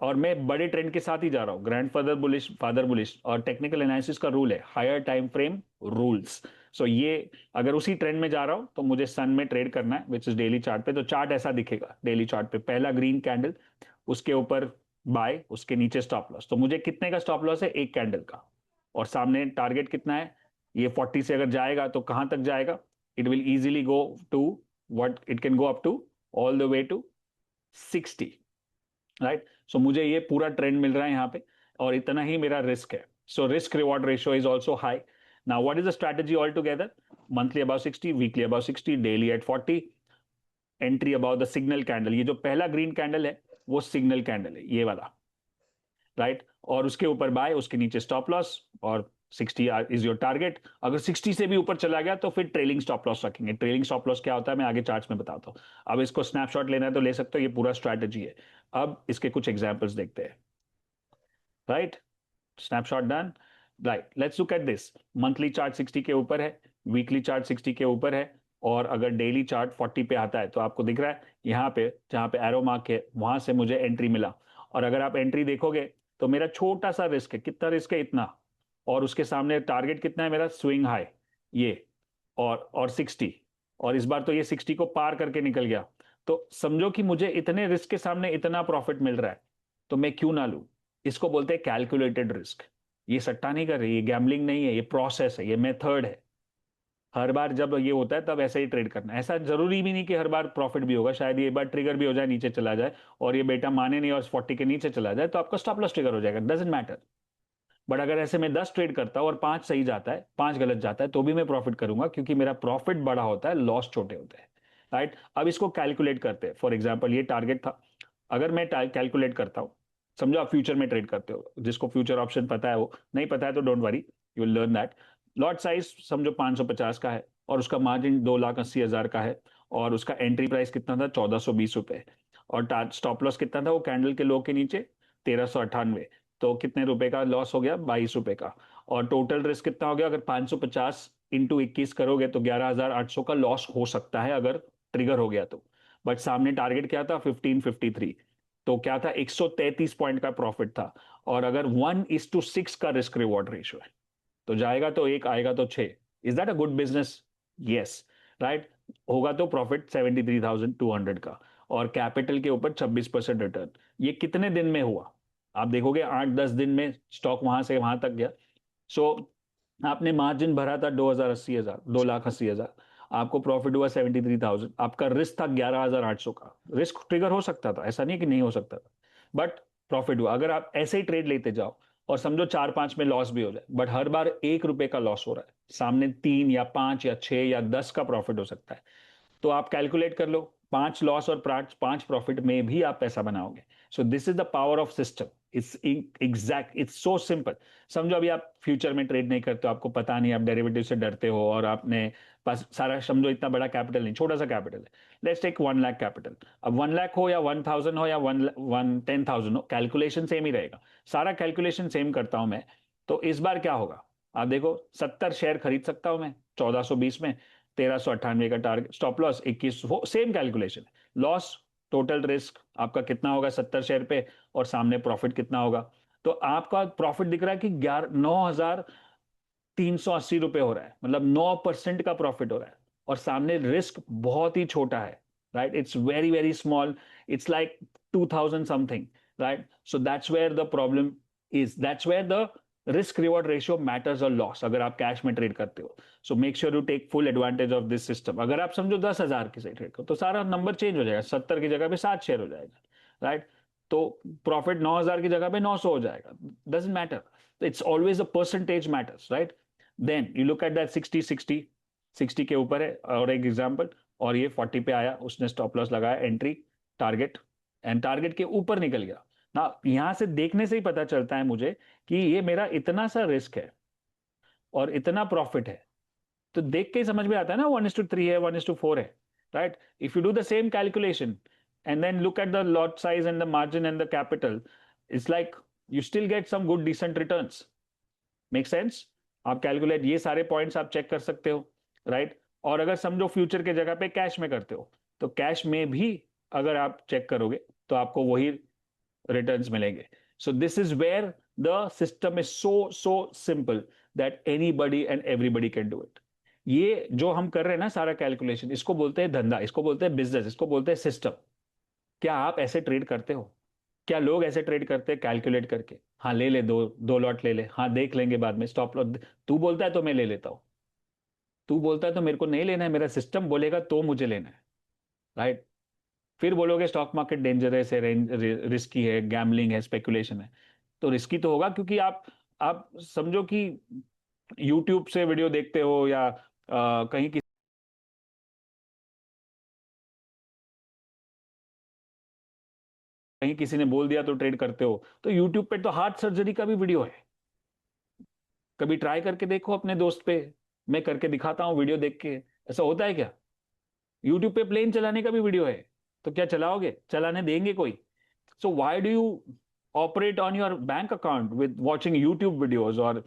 और मैं बड़े ट्रेंड के साथ ही जा रहा हूँ, ग्रैंडफादर बुलिश, फादर बुलिश, और टेक्निकल एनालिसिस का रूल है हायर टाइम फ्रेम रूल्स. सो ये अगर उसी ट्रेंड में जा रहा हूं तो मुझे सन में ट्रेड करना है, विच इज डेली चार्ट पे. तो चार्ट ऐसा दिखेगा डेली चार्ट पे, पहला ग्रीन कैंडल, उसके ऊपर बाय, उसके नीचे स्टॉप लॉस. तो मुझे कितने का स्टॉप लॉस है? एक कैंडल का. और सामने टारगेट कितना है? ये 40 से अगर जाएगा तो कहां तक जाएगा? It will easily go to what, it can go up to all the way to 60. Right, so मुझे ये पूरा ट्रेंड मिल रहा है यहाँ पे, और इतना ही मेरा रिस्क है. So risk reward ratio is also high. Now what is the strategy all together? Monthly about 60, weekly about 60, daily at 40, entry about the signal candle. ये जो पहला ग्रीन कैंडल है वो सिग्नल कैंडल है, ये वाला. राइट, और उसके ऊपर बाय, उसके नीचे स्टॉप लॉस, और 60 इज योर टारगेट. अगर 60 से भी ऊपर चला गया तो फिर ट्रेलिंग स्टॉप लॉस रखेंगे. ट्रेलिंग स्टॉप लॉस क्या होता है मैं आगे चार्ट्स में बताता हूं. अब इसको स्नैपशॉट लेना है तो ले सकते हो, ये पूरा स्ट्रैटेजी है. अब इसके कुछ एग्जांपल्स देखते हैं. Right, snapshot done. Right, let's look at this. Monthly chart 60 के ऊपर है, वीकली चार्ट 60 के ऊपर है, और अगर डेली चार्ट 40 पे आता है तो आपको दिख रहा है यहाँ पे, जहां पे एरो मार्क है वहां से मुझे एंट्री मिला. और अगर आप एंट्री देखोगे तो मेरा छोटा सा रिस्क है. कितना रिस्क है? इतना. और उसके सामने टारगेट कितना है मेरा? स्विंग हाई ये, और 60, और इस बार तो ये 60 को पार करके निकल गया, तो समझो कि मुझे इतने रिस्क के सामने इतना प्रॉफिट मिल रहा है, तो मैं क्यों ना लूं। इसको बोलते हैं कैलकुलेटेड रिस्क। ये सट्टा नहीं कर रही, ये गैम्बलिंग नहीं है, ये प्रोसेस है, ये मेथड है। हर बार जब ये होता है तब ऐसे ही ट्रेड करना है। ऐसा जरूरी भी नहीं कि हर बार प्रॉफिट भी होगा, शायद ये बार ट्रिगर भी हो जाए, नीचे चला जाए और ये बेटा माने नहीं और 40 के नीचे चला जाए, तो आपका स्टॉप लॉस ट्रिगर हो जाएगा, डजेंट मैटर। बट अगर ऐसे में 10 ट्रेड करता हूं और 5 सही जाता है, 5 गलत जाता है, तो भी मैं प्रॉफिट करूंगा, क्योंकि मेरा प्रॉफिट बड़ा होता है, लॉस छोटे होते हैं। राइट, अब इसको कैलकुलेट करते हैं। फॉर एग्जाम्पल ये टारगेट था, अगर मैं कैलकुलेट करता हूँ, समझो आप फ्यूचर में ट्रेड करते हो, जिसको फ्यूचर ऑप्शन पता है, वो नहीं पता है तो don't worry, you will learn that. Lot size समझो 550 का है और उसका मार्जिन 2,80,000 का है, और उसका एंट्री प्राइस कितना था, 1420 रुपए, और स्टॉप लॉस कितना था वो कैंडल के लो के नीचे, 1398। तो कितने रुपए का लॉस हो गया, 22 रुपए का। और टोटल रिस्क कितना हो गया, अगर 550 इंटू 21 करोगे तो 11,800 का लॉस हो सकता है अगर ट्रिगर हो गया तो। बट सामने टारगेट क्या था, 1553, तो क्या था, 133 पॉइंट का प्रॉफिट था। और अगर 1:6 का रिस्क रिवॉर्ड रेशियो है, तो जाएगा तो एक, आएगा तो 6। Is that a good business? Yes, right. होगा तो प्रॉफिट 73,200 का, और कैपिटल के ऊपर 26% रिटर्न। ये कितने दिन में हुआ, आप देखोगे 8-10 दिन में स्टॉक वहां से वहां तक गया। सो आपने मार्जिन भरा था 2,80,000, 2,80,000, आपको प्रॉफिट हुआ 73,000, आपका रिस्क था 11,800 का। रिस्क ट्रिगर हो सकता था, ऐसा नहीं कि नहीं हो सकता था, बट प्रॉफिट हुआ। अगर आप ऐसे ही ट्रेड लेते जाओ और समझो 4-5 में लॉस भी हो जाए, बट हर बार 1 रुपए का लॉस हो रहा है, सामने 3 या 5 या 6 या 10 का प्रॉफिट हो सकता है, तो आप कैलकुलेट कर लो, 5 लॉस और 5 प्रॉफिट में भी आप पैसा बनाओगे। सो this is the power of system. It's exact, it's so simple. समझो अभी आप फ्यूचर में ट्रेड नहीं करते हो, आपको पता नहीं, आप डेरिवेटिव से डरते हो, और आपने पास सारा, समझो इतना बड़ा कैपिटल नहीं, छोटा सा कैपिटल है, लेट्स टेक 1 लाख कैपिटल। अब 1 लाख हो या 1,000 हो या 10,000 हो, कैलकुलेशन सेम ही रहेगा। सारा कैलकुलेशन सेम करता हूं मैं, तो इस बार क्या होगा, आप देखो, 70 शेयर खरीद सकता हूं मैं 1420 में, 1398 का target, stop loss 21, same calculation है। लॉस, टोटल रिस्क आपका कितना होगा 70 शेयर पे, और सामने प्रॉफिट कितना होगा, तो आपका प्रॉफिट दिख रहा है कि 9,380 रुपए हो रहा है, मतलब 9% का प्रॉफिट हो रहा है, और सामने रिस्क बहुत ही छोटा है। Right, it's very very small, it's like 2,000 something. Right, so that's where the problem is, that's where the risk reward ratio matters a loss, अगर आप कैश में ट्रेड करते हो। So make sure you take full advantage of this system. अगर आप समझो 10,000 के से ट्रेड करो, तो सारा नंबर चेंज हो जाएगा, 70 की जगह पे 7 शेयर हो जाएगा। राइट, तो प्रॉफिट 9,000 की जगह पे 900 हो जाएगा, doesn't matter. It's always a percentage matters, right. Then you look at that 60 के ऊपर है, और एक एग्जांपल, और ये 40 पे आया, उसने स्टॉप लॉस लगाया, एंट्री, टारगेट, एंड टारगेट के ऊपर निकल गया ना। यहां से देखने से ही पता चलता है मुझे कि ये मेरा इतना सा रिस्क है और इतना प्रॉफिट है, तो देख के ही समझ में आता है ना, 1:3 है, 1:4 है। Right, if you do the same calculation and then look at the lot size and the margin and the capital, it's like you still get some good decent returns. Make sense? आप calculate, ये सारे points आप check कर सकते हो। Right, और अगर समझो फ्यूचर के जगह पे कैश में करते हो, तो कैश में भी अगर आप चेक करोगे तो आपको वही रिटर्न्स मिलेंगे। So this is where the system is so simple that anybody and everybody can do it. ये जो हम कर रहे हैं ना सारा कैलकुलेशन, इसको बोलते हैं धंधा, इसको बोलते हैं बिजनेस, इसको बोलते हैं सिस्टम। क्या आप ऐसे ट्रेड करते हो? क्या लोग ऐसे ट्रेड करते हैं कैलकुलेट करके, हाँ ले ले, दो दो लॉट ले ले, हाँ देख लेंगे बाद में, स्टॉप लॉट तू बोलता है तो मैं ले लेता हूं, तू बोलता है तो मेरे को नहीं लेना है, मेरा सिस्टम बोलेगा तो मुझे लेना है। राइट, फिर बोलोगे स्टॉक मार्केट डेंजरस है, रिस्की है, गैम्बलिंग है, स्पेकुलेशन है। तो रिस्की तो होगा, क्योंकि आप समझो कि यूट्यूब से वीडियो देखते हो, या कहीं कहीं किसी ने बोल दिया तो ट्रेड करते हो, तो यूट्यूब पे तो हार्ट सर्जरी का भी वीडियो है। कभी ट्राई करके देखो अपने दोस्त पे, मैं करके दिखाता हूँ वीडियो देख के, ऐसा होता है क्या? यूट्यूब पे प्लेन चलाने का भी वीडियो है, तो क्या चलाओगे? चलाने देंगे कोई? So why do you operate on your bank account with watching YouTube videos और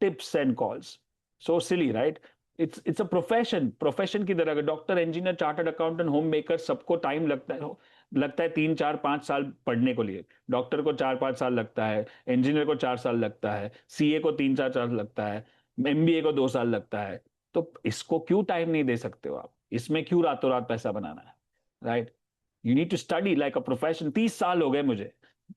tips and calls? So silly, right? It's a profession, profession की तरह। Doctor, engineer, chartered accountant, home maker, सबको टाइम लगता है 3-4-5 साल पढ़ने को लिए। डॉक्टर को 4-5 साल लगता है, इंजीनियर को 4 साल लगता है, सीए को 3-4 साल लगता है, एमबीए को 2 साल लगता है। तो इसको क्यों टाइम नहीं दे सकते हो आप? इसमें क्यों रातों रात पैसा बनाना है? Right? You need to study like a profession. 30 साल हो गए मुझे,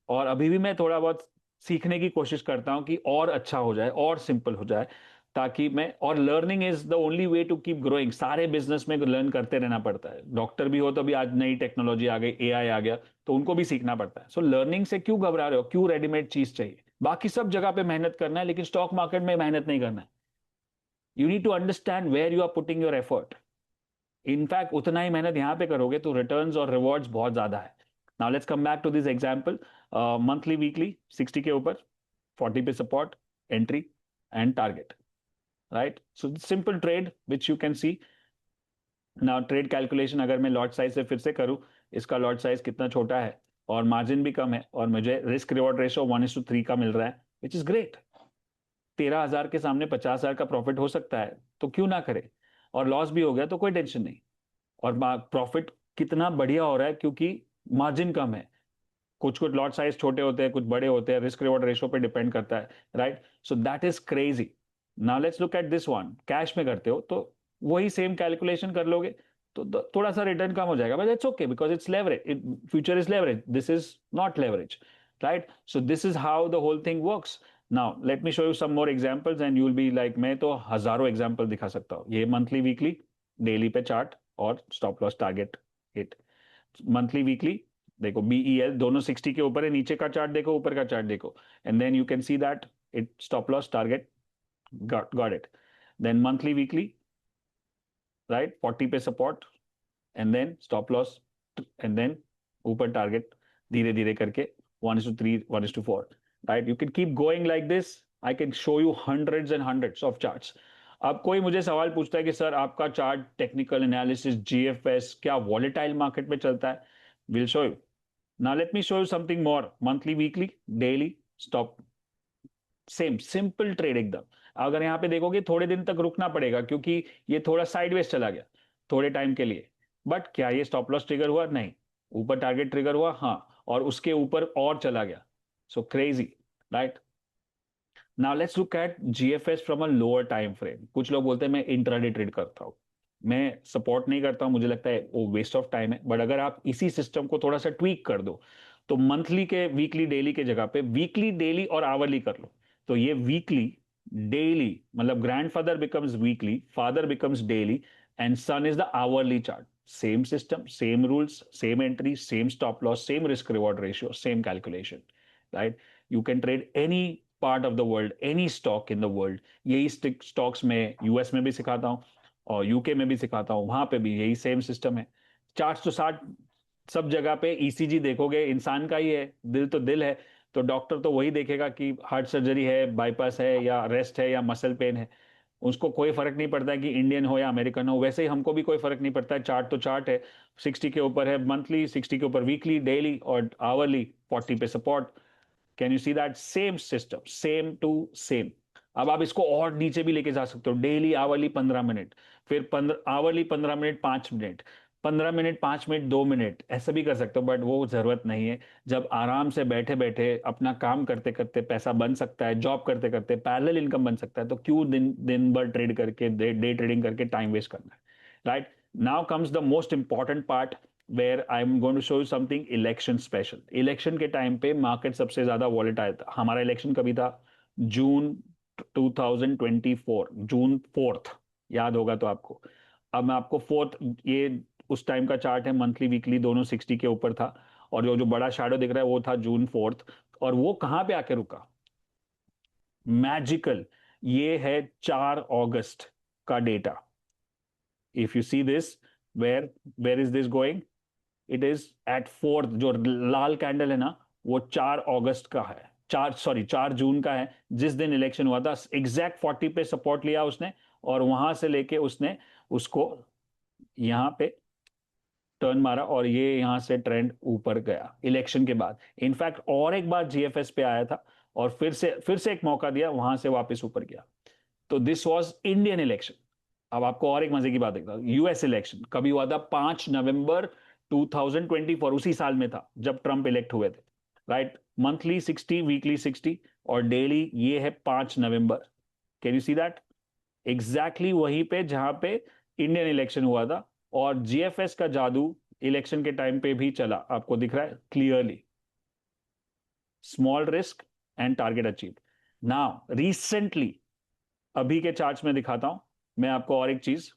और अभी भी मैं थोड़ा बहुत सीखने की कोशिश करता हूँ कि और अच्छा हो जाए और सिंपल हो जाए, ताकि मैं, और learning is the only way to keep growing. सारे बिजनेस में लर्न करते रहना पड़ता है। डॉक्टर भी हो तो भी आज नई टेक्नोलॉजी आ गई, एआई आ गया, तो उनको भी सीखना पड़ता है। सो लर्निंग से क्यों घबरा रहे हो? क्यों रेडीमेड चीज चाहिए? बाकी सब जगह पे मेहनत करना है, लेकिन स्टॉक मार्केट में मेहनत नहीं करना है। You need to understand where you are putting your effort. In fact उतना ही मेहनत यहाँ पे करोगे तो रिटर्न्स और रिवॉर्ड्स बहुत ज्यादा है। Now let's come back to this example. Monthly weekly 60 के ऊपर, 40 पे support, entry and target. Right? So simple trade which you can see. Now trade calculation अगर मैं लॉट साइज से फिर से करूं, इसका लॉट साइज कितना छोटा है और मार्जिन भी कम है, और मुझे रिस्क रिवॉर्ड रेशो 1:3 का मिल रहा है, विच इज ग्रेट। 13,000 के सामने 50,000 का प्रॉफिट हो सकता है, तो क्यों ना करे? और लॉस भी हो गया तो कोई टेंशन नहीं। और प्रॉफिट कितना बढ़िया हो रहा है, क्योंकि मार्जिन कम है। कुछ कुछ लॉट साइज छोटे होते हैं, कुछ बड़े होते हैं, रिस्क रिवॉर्ड रेशो पे डिपेंड करता है। Right? So that is crazy. Now let's look at this one. Cash में करते हो तो वही सेम कैलकुलेशन कर लोगे, तो थोड़ा सा रिटर्न कम हो जाएगा, but it's okay because it's leverage. Future is leverage, this is not leverage. Right? So this is how the whole thing works. Now let me show you some more examples and you will be like, मैं तो हजारों example दिखा सकता हूँ। ये monthly, weekly, daily पे chart और stop loss target hit. Monthly, weekly देखो, बीईएल दोनों 60 के ऊपर है, नीचे का चार्ट देखो, ऊपर का चार्ट देखो, and then you can see that it stop loss target got it. Then monthly, weekly, right? 40 पे support, and then stop loss, and then ऊपर टारगेट, धीरे धीरे करके 1:3, 1:4। Right? You can keep going like this. I can show you hundreds and hundreds of charts. अब कोई मुझे सवाल पूछता है कि सर आपका चार्ट, टेक्निकल एनालिसिस, जीएफएस क्या वॉलेटाइल मार्केट में चलता है? Will show you. Now let me show you something more. Monthly, weekly, daily, stop, same simple trade एकदम। अगर यहाँ पे देखोगे थोड़े दिन तक रुकना पड़ेगा, क्योंकि ये थोड़ा साइडवेज चला गया थोड़े टाइम के लिए, बट क्या ये स्टॉप लॉस ट्रिगर हुआ? नहीं। ऊपर टारगेट ट्रिगर हुआ? हाँ। और उसके ऊपर और चला गया। So crazy. Right? Now let's look eight GFS from a lower time frame. कुछ लोग बोलते हैं मैं इंट्राडे ट्रेड करता हूँ। मैं सपोर्ट नहीं करता हूँ, मुझे लगता है वो वेस्ट ऑफ टाइम है। बट अगर आप इसी सिस्टम को थोड़ा सा ट्वीक कर दो, तो मंथली के वीकली, डेली के जगह पे वीकली, डेली और आवरली कर लो, तो ये वीकली, डेली, मतलब grandfather becomes weekly, father becomes daily, and son is the hourly chart. Same system, same rules, same entry, same stop loss, same risk reward ratio, same calculation. Right? You can trade any part of the world, any stock in the world. यही stocks में US में भी सिखाता हूँ और UK में भी सिखाता हूँ, वहां पे भी यही सेम सिस्टम है। चार्ट तो साठ सब जगह पे। ईसीजी देखोगे इंसान का ही है, दिल तो दिल है, तो डॉक्टर तो वही देखेगा कि हार्ट सर्जरी है, बाईपास है, या रेस्ट है, या मसल पेन है। उसको कोई फर्क नहीं पड़ता है कि इंडियन हो या अमेरिकन हो। वैसे ही हमको भी कोई फर्क नहीं पड़ता है, चार्ट तो चार्ट है। 60 के ऊपर है मंथली, 60 के ऊपर वीकली, डेली और आवरली, 40 पे support. Can you see that? Same system, same to same. अब आप इसको और नीचे भी लेके जा सकते हो। डेली आवरली 15 मिनट, फिर 15 hourly 15 minute, 5 minute, 15 minute, 5 minute, 2 minute, ऐसा भी कर सकते हो। बट वो जरूरत नहीं है। जब आराम से बैठे बैठे अपना काम करते करते पैसा बन सकता है, जॉब करते करते पैरेलल इनकम बन सकता है, तो क्यों दिन दिन भर ट्रेड करके, डे ट्रेडिंग करके टाइम वेस्ट करना है? Right? Now comes the most important part, where I am going to show you something election special. Election के टाइम पे मार्केट सबसे ज्यादा वॉलेटाइल था। हमारा इलेक्शन कभी था? जून 2024, जून 4th, याद होगा तो आपको। अब मैं आपको 4th, ये उस टाइम का चार्ट है, मंथली, वीकली दोनों 60 के ऊपर था, और जो जो बड़ा शैडो दिख रहा है वो था जून 4th। और वो कहां पे आके रुका? मैजिकल। ये है 4 अगस्त का data. If you see this, where where is this going? It is at 4th। जो लाल कैंडल है ना, वो 4 अगस्त का है, 4 जून का है, जिस दिन इलेक्शन हुआ था। एग्जैक्ट 40 पे सपोर्ट लिया उसने, और वहां से लेके उसने उसको यहां पे टर्न मारा, और ये यहां से ट्रेंड ऊपर गया इलेक्शन के बाद। इनफैक्ट और एक बार जीएफएस पे आया था, और फिर से एक मौका दिया, वहां से वापस ऊपर गया। तो दिस वाज इंडियन इलेक्शन। अब आपको और एक मजे की बात देखता हूं। यूएस इलेक्शन कभी हुआ था? 5 नवंबर 2024, उसी साल में था जब ट्रंप इलेक्ट हुए थे। राइट? मंथली 60, वीकली 60 और डेली ये है 5 November. Can you see that? Exactly वहीं पे जहां पे इंडियन इलेक्शन हुआ था, और जीएफएस का जादू इलेक्शन के टाइम पे भी चला, आपको दिख रहा है clearly, small risk and target achieve. Now recently, अभी के चार्ट्स में दिखाता हूं मैं आपको और एक चीज,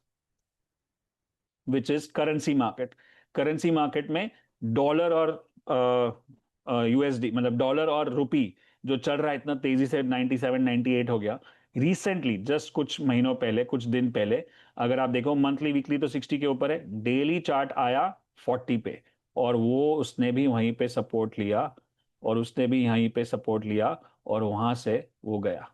which is currency market. Currency market में डॉलर और यूएसडी, मतलब डॉलर और रुपी जो चल रहा है इतना तेजी से 97 98 हो गया रिसेंटली, जस्ट कुछ महीनों पहले, कुछ दिन पहले। अगर आप देखो मंथली वीकली तो 60 के ऊपर है, डेली चार्ट आया 40 पे, और वो उसने भी वहीं पे सपोर्ट लिया, और उसने भी यहीं पे सपोर्ट लिया, और वहां से वो गया।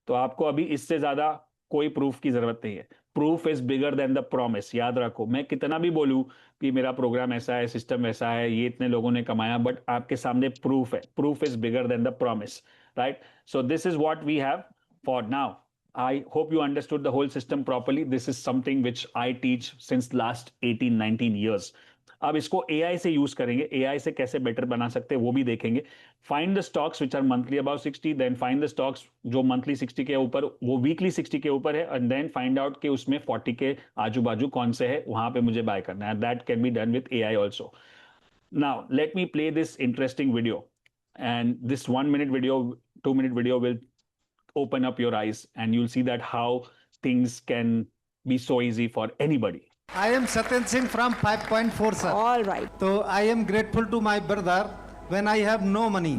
तो आपको अभी इससे ज्यादा कोई प्रूफ की जरूरत नहीं है। Proof is bigger than the promise. याद रखो, मैं कितना भी बोलूं कि मेरा प्रोग्राम ऐसा है, सिस्टम ऐसा है, ये इतने लोगों ने कमाया, बट आपके सामने प्रूफ है। Proof is bigger than the promise, right? So this is what we have for now. I hope you understood the whole system properly. This is something which I teach since last 18-19 years. अब इसको AI से use करेंगे, AI से कैसे better बना सकते हैं वो भी देखेंगे. Find the stocks which are monthly about 60, then find the stocks जो मंथली 60 के ऊपर, वो वीकली 60 के ऊपर है, एंड देन फाइंड आउट कि उसमें 40 के आजू बाजू कौन से है, वहां पे मुझे बाय करना है. That can be done with AI also. Now let me play this interesting video, and this 1 minute video, 2 minute video will open up your eyes, and you'll see that how things can be so easy for anybody. I am Satyan Singh from 5.4, sir. All right. So I am grateful to my brother when I have no money.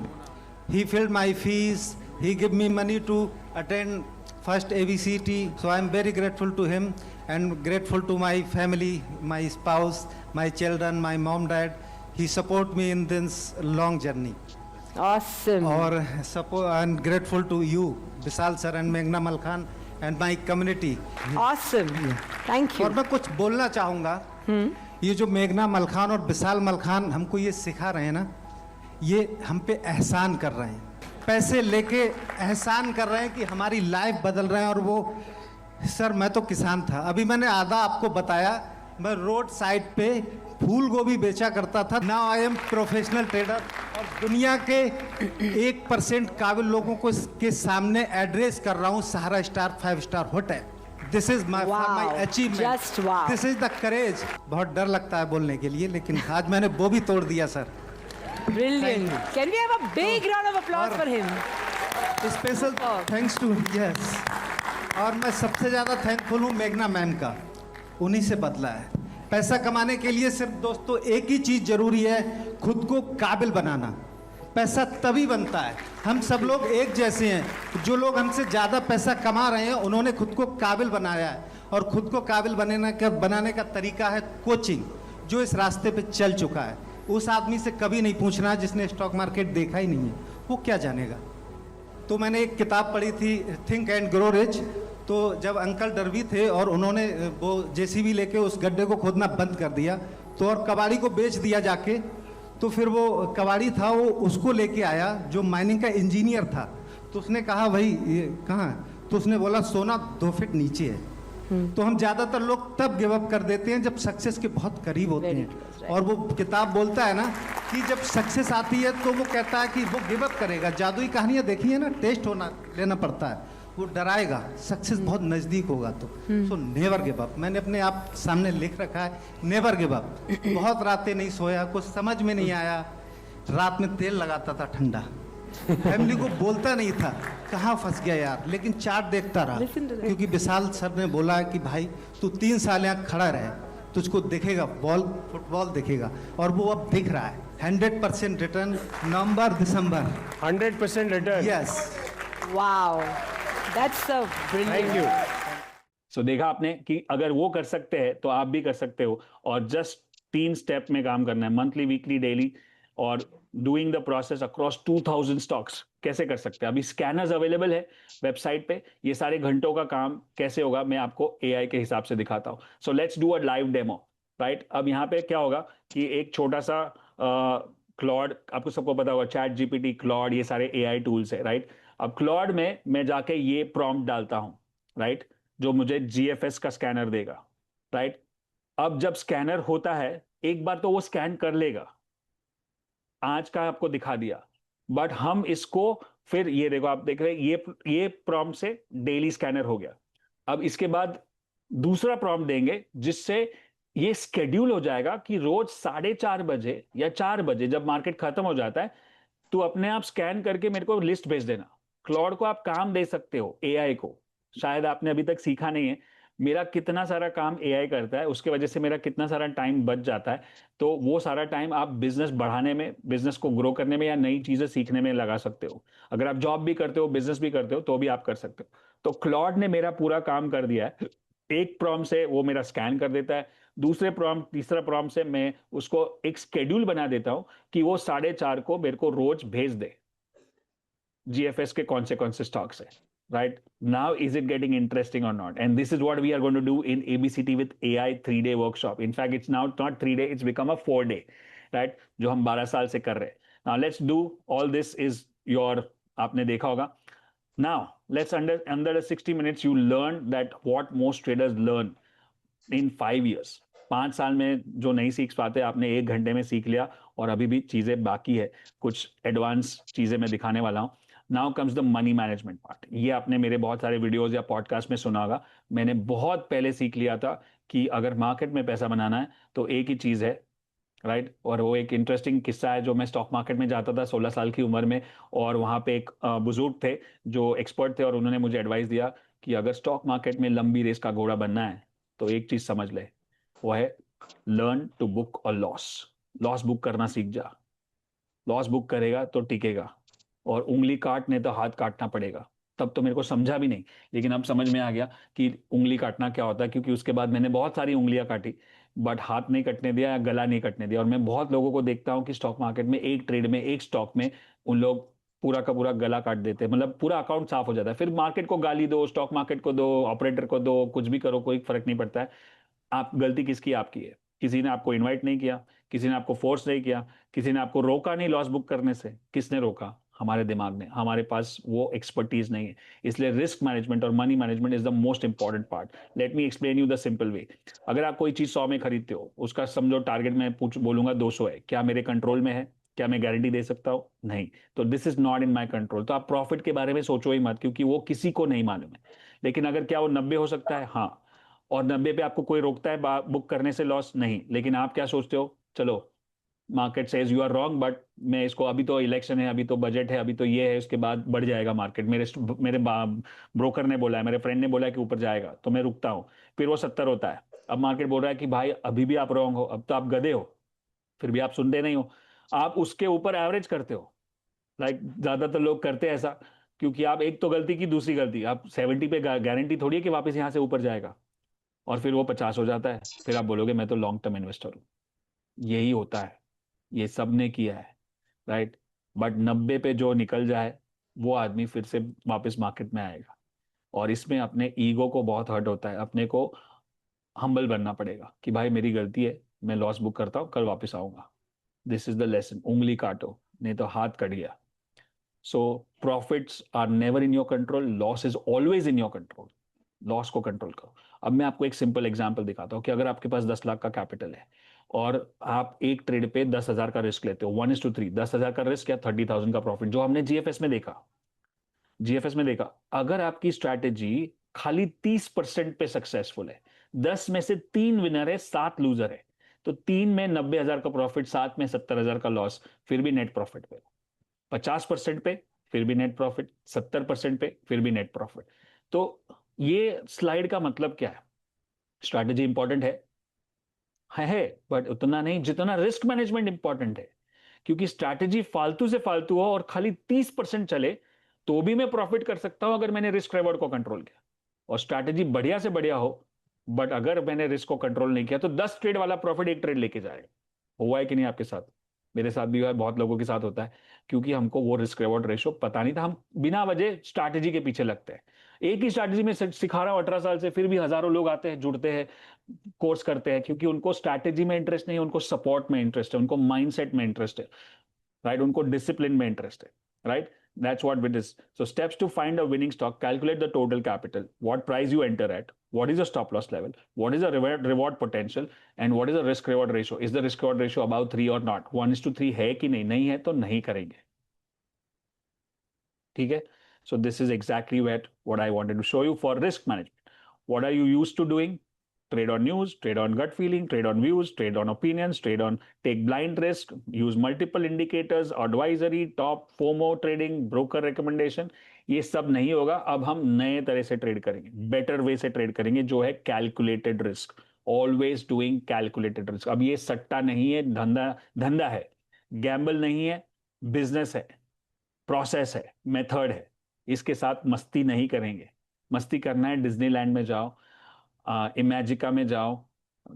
He filled my fees. He gave me money to attend first ABCT. So I am very grateful to him and grateful to my family, my spouse, my children, my mom, dad. He support me in this long journey. Awesome. और I am grateful to you, Vishal sir and Meghna Malkhan and my community. Awesome. Thank you. और मैं कुछ बोलना चाहूँगा. ये जो मेघना मलखान और विशाल मलखान हमको ये सिखा रहे हैं ना, ये हम पे एहसान कर रहे हैं, पैसे लेके एहसान कर रहे हैं कि हमारी लाइफ बदल रहे हैं. और वो सर, मैं तो किसान था, अभी मैंने आधा आपको बताया. मैं रोड साइड पे फूल गोभी बेचा करता था. Now I am professional trader, और दुनिया के 1% काबिल लोगों को के सामने एड्रेस कर रहा हूँ Sahara star 5 star hotel. This is my Wow. Achievement. Just wow. This is the courage. बहुत डर लगता है बोलने के लिए, लेकिन आज मैंने वो भी तोड़ दिया sir. Brilliant. Can we have a big round of applause और- for him? Special thanks to yes. और मैं सबसे ज़्यादा थैंकफुल हूँ मेघना मैम का. उन्हीं से बदला है. पैसा कमाने के लिए सिर्फ दोस्तों एक ही चीज़ जरूरी है, खुद को काबिल बनाना. पैसा तभी बनता है. हम सब लोग एक जैसे हैं. जो लोग हमसे ज़्यादा पैसा कमा रहे हैं उन्होंने खुद को काबिल बनाया है, और खुद को काबिल बनाने का तरीका है कोचिंग. जो इस रास्ते पे चल चुका है उस आदमी से कभी नहीं पूछना जिसने स्टॉक मार्केट देखा ही नहीं है, वो क्या जानेगा. तो मैंने एक किताब पढ़ी थी, थिंक एंड ग्रो रिच. तो जब अंकल डरवी थे और उन्होंने वो जेसीबी लेके उस गड्ढे को खोदना बंद कर दिया, तो और कबाड़ी को बेच दिया जाके. तो फिर वो कबाड़ी था, वो उसको लेके आया जो माइनिंग का इंजीनियर था. तो उसने कहा भाई ये कहाँ है? तो उसने बोला सोना 2 फीट नीचे है. तो हम ज़्यादातर लोग तब गिव अप कर देते हैं जब सक्सेस के बहुत करीब होते Very हैं. close, right. और वो किताब बोलता है ना कि जब सक्सेस आती है तो वो कहता है कि वो गिव अप करेगा. जादुई कहानियाँ देखी है ना, टेस्ट होना लेना पड़ता है. वो डराएगा, सक्सेस बहुत नज़दीक होगा. तो सो नेवर गिव अप. मैंने अपने आप सामने लिख रखा है, नेवर गिव अप. बहुत रातें नहीं सोया, कुछ समझ में नहीं आया. रात में तेल लगाता था ठंडा, फैमिली को बोलता नहीं था, कहाँ फंस गया यार. लेकिन चार्ट देखता रहा, Listen to that. क्योंकि विशाल सर ने बोला कि भाई तू 3 साल यहाँ खड़ा रहे, तुझको दिखेगा बॉल, फुटबॉल दिखेगा. और वो अब दिख रहा है. 100% return November December. 100% return. Yes. Wow. That's a brilliant. Thank you. सो देखा आपने कि अगर वो कर सकते हैं तो आप भी कर सकते हो. और जस्ट 3 स्टेप में काम करना है, मंथली, वीकली, डेली, और doing the process across 2000 stocks. कैसे कर सकते हैं? अभी स्कैनर्स अवेलेबल है वेबसाइट पे. ये सारे घंटों का काम कैसे होगा मैं आपको AI के हिसाब से दिखाता हूँ. So let's do a live demo, right? अब यहाँ पे क्या होगा कि एक छोटा सा क्लॉड, आपको सबको पता होगा, चैट जीपीटी, क्लॉड, ये सारे AI टूल्स है, राइट? अब क्लॉड में मैं जाके ये प्रॉम्प्ट डालता हूं, राइट, जो मुझे GFS का स्कैनर देगा, राइट? अब जब स्कैनर होता है एक बार तो वो स्कैन कर लेगा, आज का आपको दिखा दिया, बट हम इसको फिर, ये देखो आप देख रहे हैं, ये प्रॉम्प्ट से डेली स्कैनर हो गया. अब इसके बाद दूसरा प्रॉम्प्ट देंगे जिससे ये स्केड्यूल हो जाएगा कि रोज 4:30 बजे या 4 बजे जब मार्केट खत्म हो जाता है तो अपने आप स्कैन करके मेरे को लिस्ट भेज देना। क्लॉड को आप काम दे सकते हो, एआई को शायद आपने अभी तक सीखा नहीं है। मेरा कितना सारा काम एआई करता है, उसके वजह से मेरा कितना सारा टाइम बच जाता है। तो वो सारा टाइम आप बिजनेस बढ़ाने में, बिजनेस को ग्रो करने में या नई चीजें सीखने में लगा सकते हो। अगर आप जॉब भी करते हो, बिजनेस भी करते हो, तो भी आप कर सकते हो। तो क्लॉड ने मेरा पूरा काम कर दिया है। एक प्रॉम्प्ट से वो मेरा स्कैन कर देता है, दूसरे प्रॉम्प्ट, तीसरा प्रॉम्प्ट से मैं उसको एक स्केड्यूल बना देता हूं कि वो 4:30 को मेरे को रोज भेज दे जीएफएस के कौन से स्टॉक्स है। right now, is it getting interesting or not? And this is what we are going to do in ABCT with AI 3-day workshop. In fact, it's now not 3-day, it's become a 4-day, right? जो हम 12 साल से कर रहे हैं। Now let's do all this is your, आपने देखा होगा। Now let's under the 60 minutes you learn that what most traders learn in 5 years. 5 साल में जो नहीं सीख पाते आपने 1 घंटे में सीख लिया, और अभी भी चीजें बाकी है, कुछ एडवांस चीजें मैं दिखाने वाला हूं। Now comes the money management part. ये आपने मेरे बहुत सारे वीडियोस या पॉडकास्ट में सुना होगा। मैंने बहुत पहले सीख लिया था कि अगर मार्केट में पैसा बनाना है तो एक ही चीज है, राइट। और वो एक इंटरेस्टिंग किस्सा है, जो मैं स्टॉक मार्केट में जाता था 16 साल की उम्र में, और वहां पे एक बुजुर्ग थे जो एक्सपर्ट थे, और उन्होंने मुझे एडवाइस दिया कि अगर स्टॉक मार्केट में लंबी रेस का घोड़ा बनना है तो एक चीज समझ ले, वो है लर्न टू बुक और लॉस। लॉस बुक करना सीख जा। लॉस बुक करेगा तो टिकेगा, और उंगली काटने तो हाथ काटना पड़ेगा। तब तो मेरे को समझा भी नहीं, लेकिन अब समझ में आ गया कि उंगली काटना क्या होता है, क्योंकि उसके बाद मैंने बहुत सारी उंगलियां काटी, बट हाथ नहीं कटने दिया या गला नहीं कटने दिया। और मैं बहुत लोगों को देखता हूं कि स्टॉक मार्केट में एक ट्रेड में, एक स्टॉक में उन लोग पूरा का पूरा गला काट देते हैं, मतलब पूरा अकाउंट साफ हो जाता है। फिर मार्केट को गाली दो, स्टॉक मार्केट को दो, ऑपरेटर को दो, कुछ भी करो, कोई फर्क नहीं पड़ता है। आप गलती किसकी? आपकी है। किसी ने आपको इनवाइट नहीं किया, किसी ने आपको फोर्स नहीं किया, किसी ने आपको रोका नहीं लॉस बुक करने से। किसने रोका? हमारे दिमाग ने। हमारे पास वो एक्सपर्टीज नहीं है। इसलिए रिस्क मैनेजमेंट और money management is the most important part. Let me explain you the simple way. अगर आप कोई चीज 100 में खरीदते हो, उसका समझो टारगेट में बोलूंगा 200 है, क्या मेरे कंट्रोल में है? क्या मैं गारंटी दे सकता हूं? नहीं। तो this is not in my control. तो आप प्रॉफिट के बारे में सोचो ही मत, क्योंकि वो किसी को नहीं मालूम है। लेकिन अगर क्या वो 90 हो सकता है? हाँ। और 90 पे आपको कोई रोकता है बुक करने से लॉस? नहीं। लेकिन आप क्या सोचते हो? चलो, market says you are wrong, but मैं इसको, अभी तो इलेक्शन है, अभी तो बजट है, अभी तो ये है, उसके बाद बढ़ जाएगा मार्केट, मेरे ब्रोकर ने बोला है, मेरे फ्रेंड ने बोला है कि ऊपर जाएगा, तो मैं रुकता हूं। फिर वो 70 होता है। अब मार्केट बोल रहा है कि भाई अभी भी आप रॉन्ग हो, अब तो आप गधे हो, फिर भी आप सुनते नहीं हो। आप उसके ऊपर एवरेज करते हो। लाइक ज्यादातर लोग करते हैं ऐसा, क्योंकि आप एक तो गलती की, दूसरी गलती, आप 70 पे गारंटी थोड़ी है कि वापस यहां से ऊपर जाएगा, और फिर वो 50 हो जाता है। फिर आप बोलोगे मैं तो लॉन्ग टर्म इन्वेस्टर हूं। यही होता है, ये सब ने किया है, राइट। बट 90 पे जो निकल जाए वो आदमी फिर से वापस मार्केट में आएगा। और इसमें अपने ईगो को बहुत हर्ट होता है। अपने को हम्बल बनना पड़ेगा कि भाई मेरी गलती है, मैं लॉस बुक करता हूं, कल वापस आऊंगा। This is the lesson. उंगली काटो, नहीं तो हाथ कट गया। So profits are never in your control, loss is always in your control. Loss को कंट्रोल करो। अब मैं आपको एक सिंपल एग्जांपल दिखाता हूं कि अगर आपके पास 10 लाख का कैपिटल है और आप एक ट्रेड पे 10,000 का रिस्क लेते हो, 1:3, 10,000 का रिस्क या 30,000 का प्रॉफिट, जो हमने जीएफएस में देखा। जीएफएस में देखा, अगर आपकी स्ट्रैटेजी खाली 30% पे सक्सेसफुल है, 10 में से 3 विनर है, 7 लूजर है, तो 3 में 90,000 का प्रॉफिट, 7 में 70,000 का लॉस, फिर भी नेट प्रॉफिट पे। 50% पे फिर भी नेट प्रॉफिट, 70% पे फिर भी नेट प्रॉफिट। तो ये स्लाइड का मतलब क्या है? स्ट्रैटेजी इंपॉर्टेंट है, बट उतना नहीं जितना रिस्क मैनेजमेंट इंपॉर्टेंट है। क्योंकि स्ट्रैटेजी फालतू से फालतू हो और खाली 30% चले तो भी मैं प्रॉफिट कर सकता हूं अगर मैंने रिस्क रिवॉर्ड को कंट्रोल किया। और स्ट्रैटेजी बढ़िया से बढ़िया हो, बट अगर मैंने रिस्क को कंट्रोल नहीं किया तो 10 ट्रेड वाला प्रॉफिट एक ट्रेड लेके जाएगा। हुआ है कि नहीं आपके साथ? मेरे साथ भी हुआ है, बहुत लोगों के साथ होता है, क्योंकि हमको वो रिस्क रिवॉर्ड रेशो पता नहीं था। हम बिना वजह स्ट्रैटेजी के पीछे लगते हैं। एक ही स्ट्रैटेजी में सिखा रहा हूं 18 साल से, फिर भी हजारों लोग आते हैं, जुड़ते हैं, कोर्स करते हैं, क्योंकि उनको स्ट्रैटेजी में इंटरेस्ट नहीं है, उनको सपोर्ट में इंटरेस्ट है, उनको माइंडसेट में इंटरेस्ट है, राइट। उनको डिसिप्लिन में इंटरेस्ट है, right. That's what it is. So steps to find a winning stock: calculate the total capital, what price you enter at, what is the stop loss level, what is the reward potential, and what is the risk reward ratio. Is the risk reward ratio above 3 or not? 1:3 है कि नहीं? नहीं है तो नहीं करेंगे, ठीक है। So this is exactly what I wanted to show you for risk management. What are you used to doing? Trade on news, trade on gut feeling, trade on views, trade on opinions, trade on take blind risk, use multiple indicators, advisory, top, FOMO trading, broker recommendation. ये सब नहीं होगा. अब हम नए तरह से trade करेंगे, बेटर वे से ट्रेड करेंगे, जो है calculated risk. Always doing calculated risk. अब ये सट्टा नहीं है, धंधा है, गैम्बल नहीं है, बिजनेस है, प्रोसेस है, मेथड है. इसके साथ मस्ती नहीं करेंगे. मस्ती करना है डिज्नीलैंड में जाओ, इमेजिका में जाओ,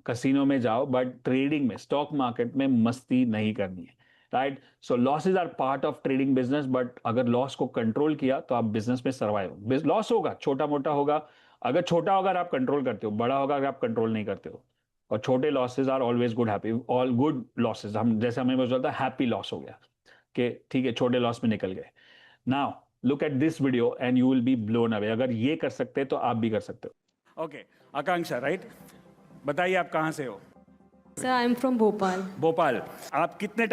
कसिनो में जाओ, बट ट्रेडिंग में, स्टॉक मार्केट में मस्ती नहीं करनी है. Right. So losses are part of trading business, but अगर लॉस को कंट्रोल किया तो आप बिजनेस में सर्वाइव. लॉस होगा, छोटा मोटा होगा. अगर छोटा होगा आप कंट्रोल करते हो, बड़ा होगा अगर आप कंट्रोल नहीं करते हो. और छोटे losses are always good, happy, all good losses. हम जैसे हमें बोलता है हैप्पी लॉस हो गया कि ठीक है, छोटे लॉस में निकल गए. Now look at this video and you will B blown away. अगर ये कर सकते हैं तो आप भी कर सकते हो. ओके, आकांक्षा, राइट? बताइए आप कहाँ से हो? Sir I am from Bhopal. Bhopal. आप कितने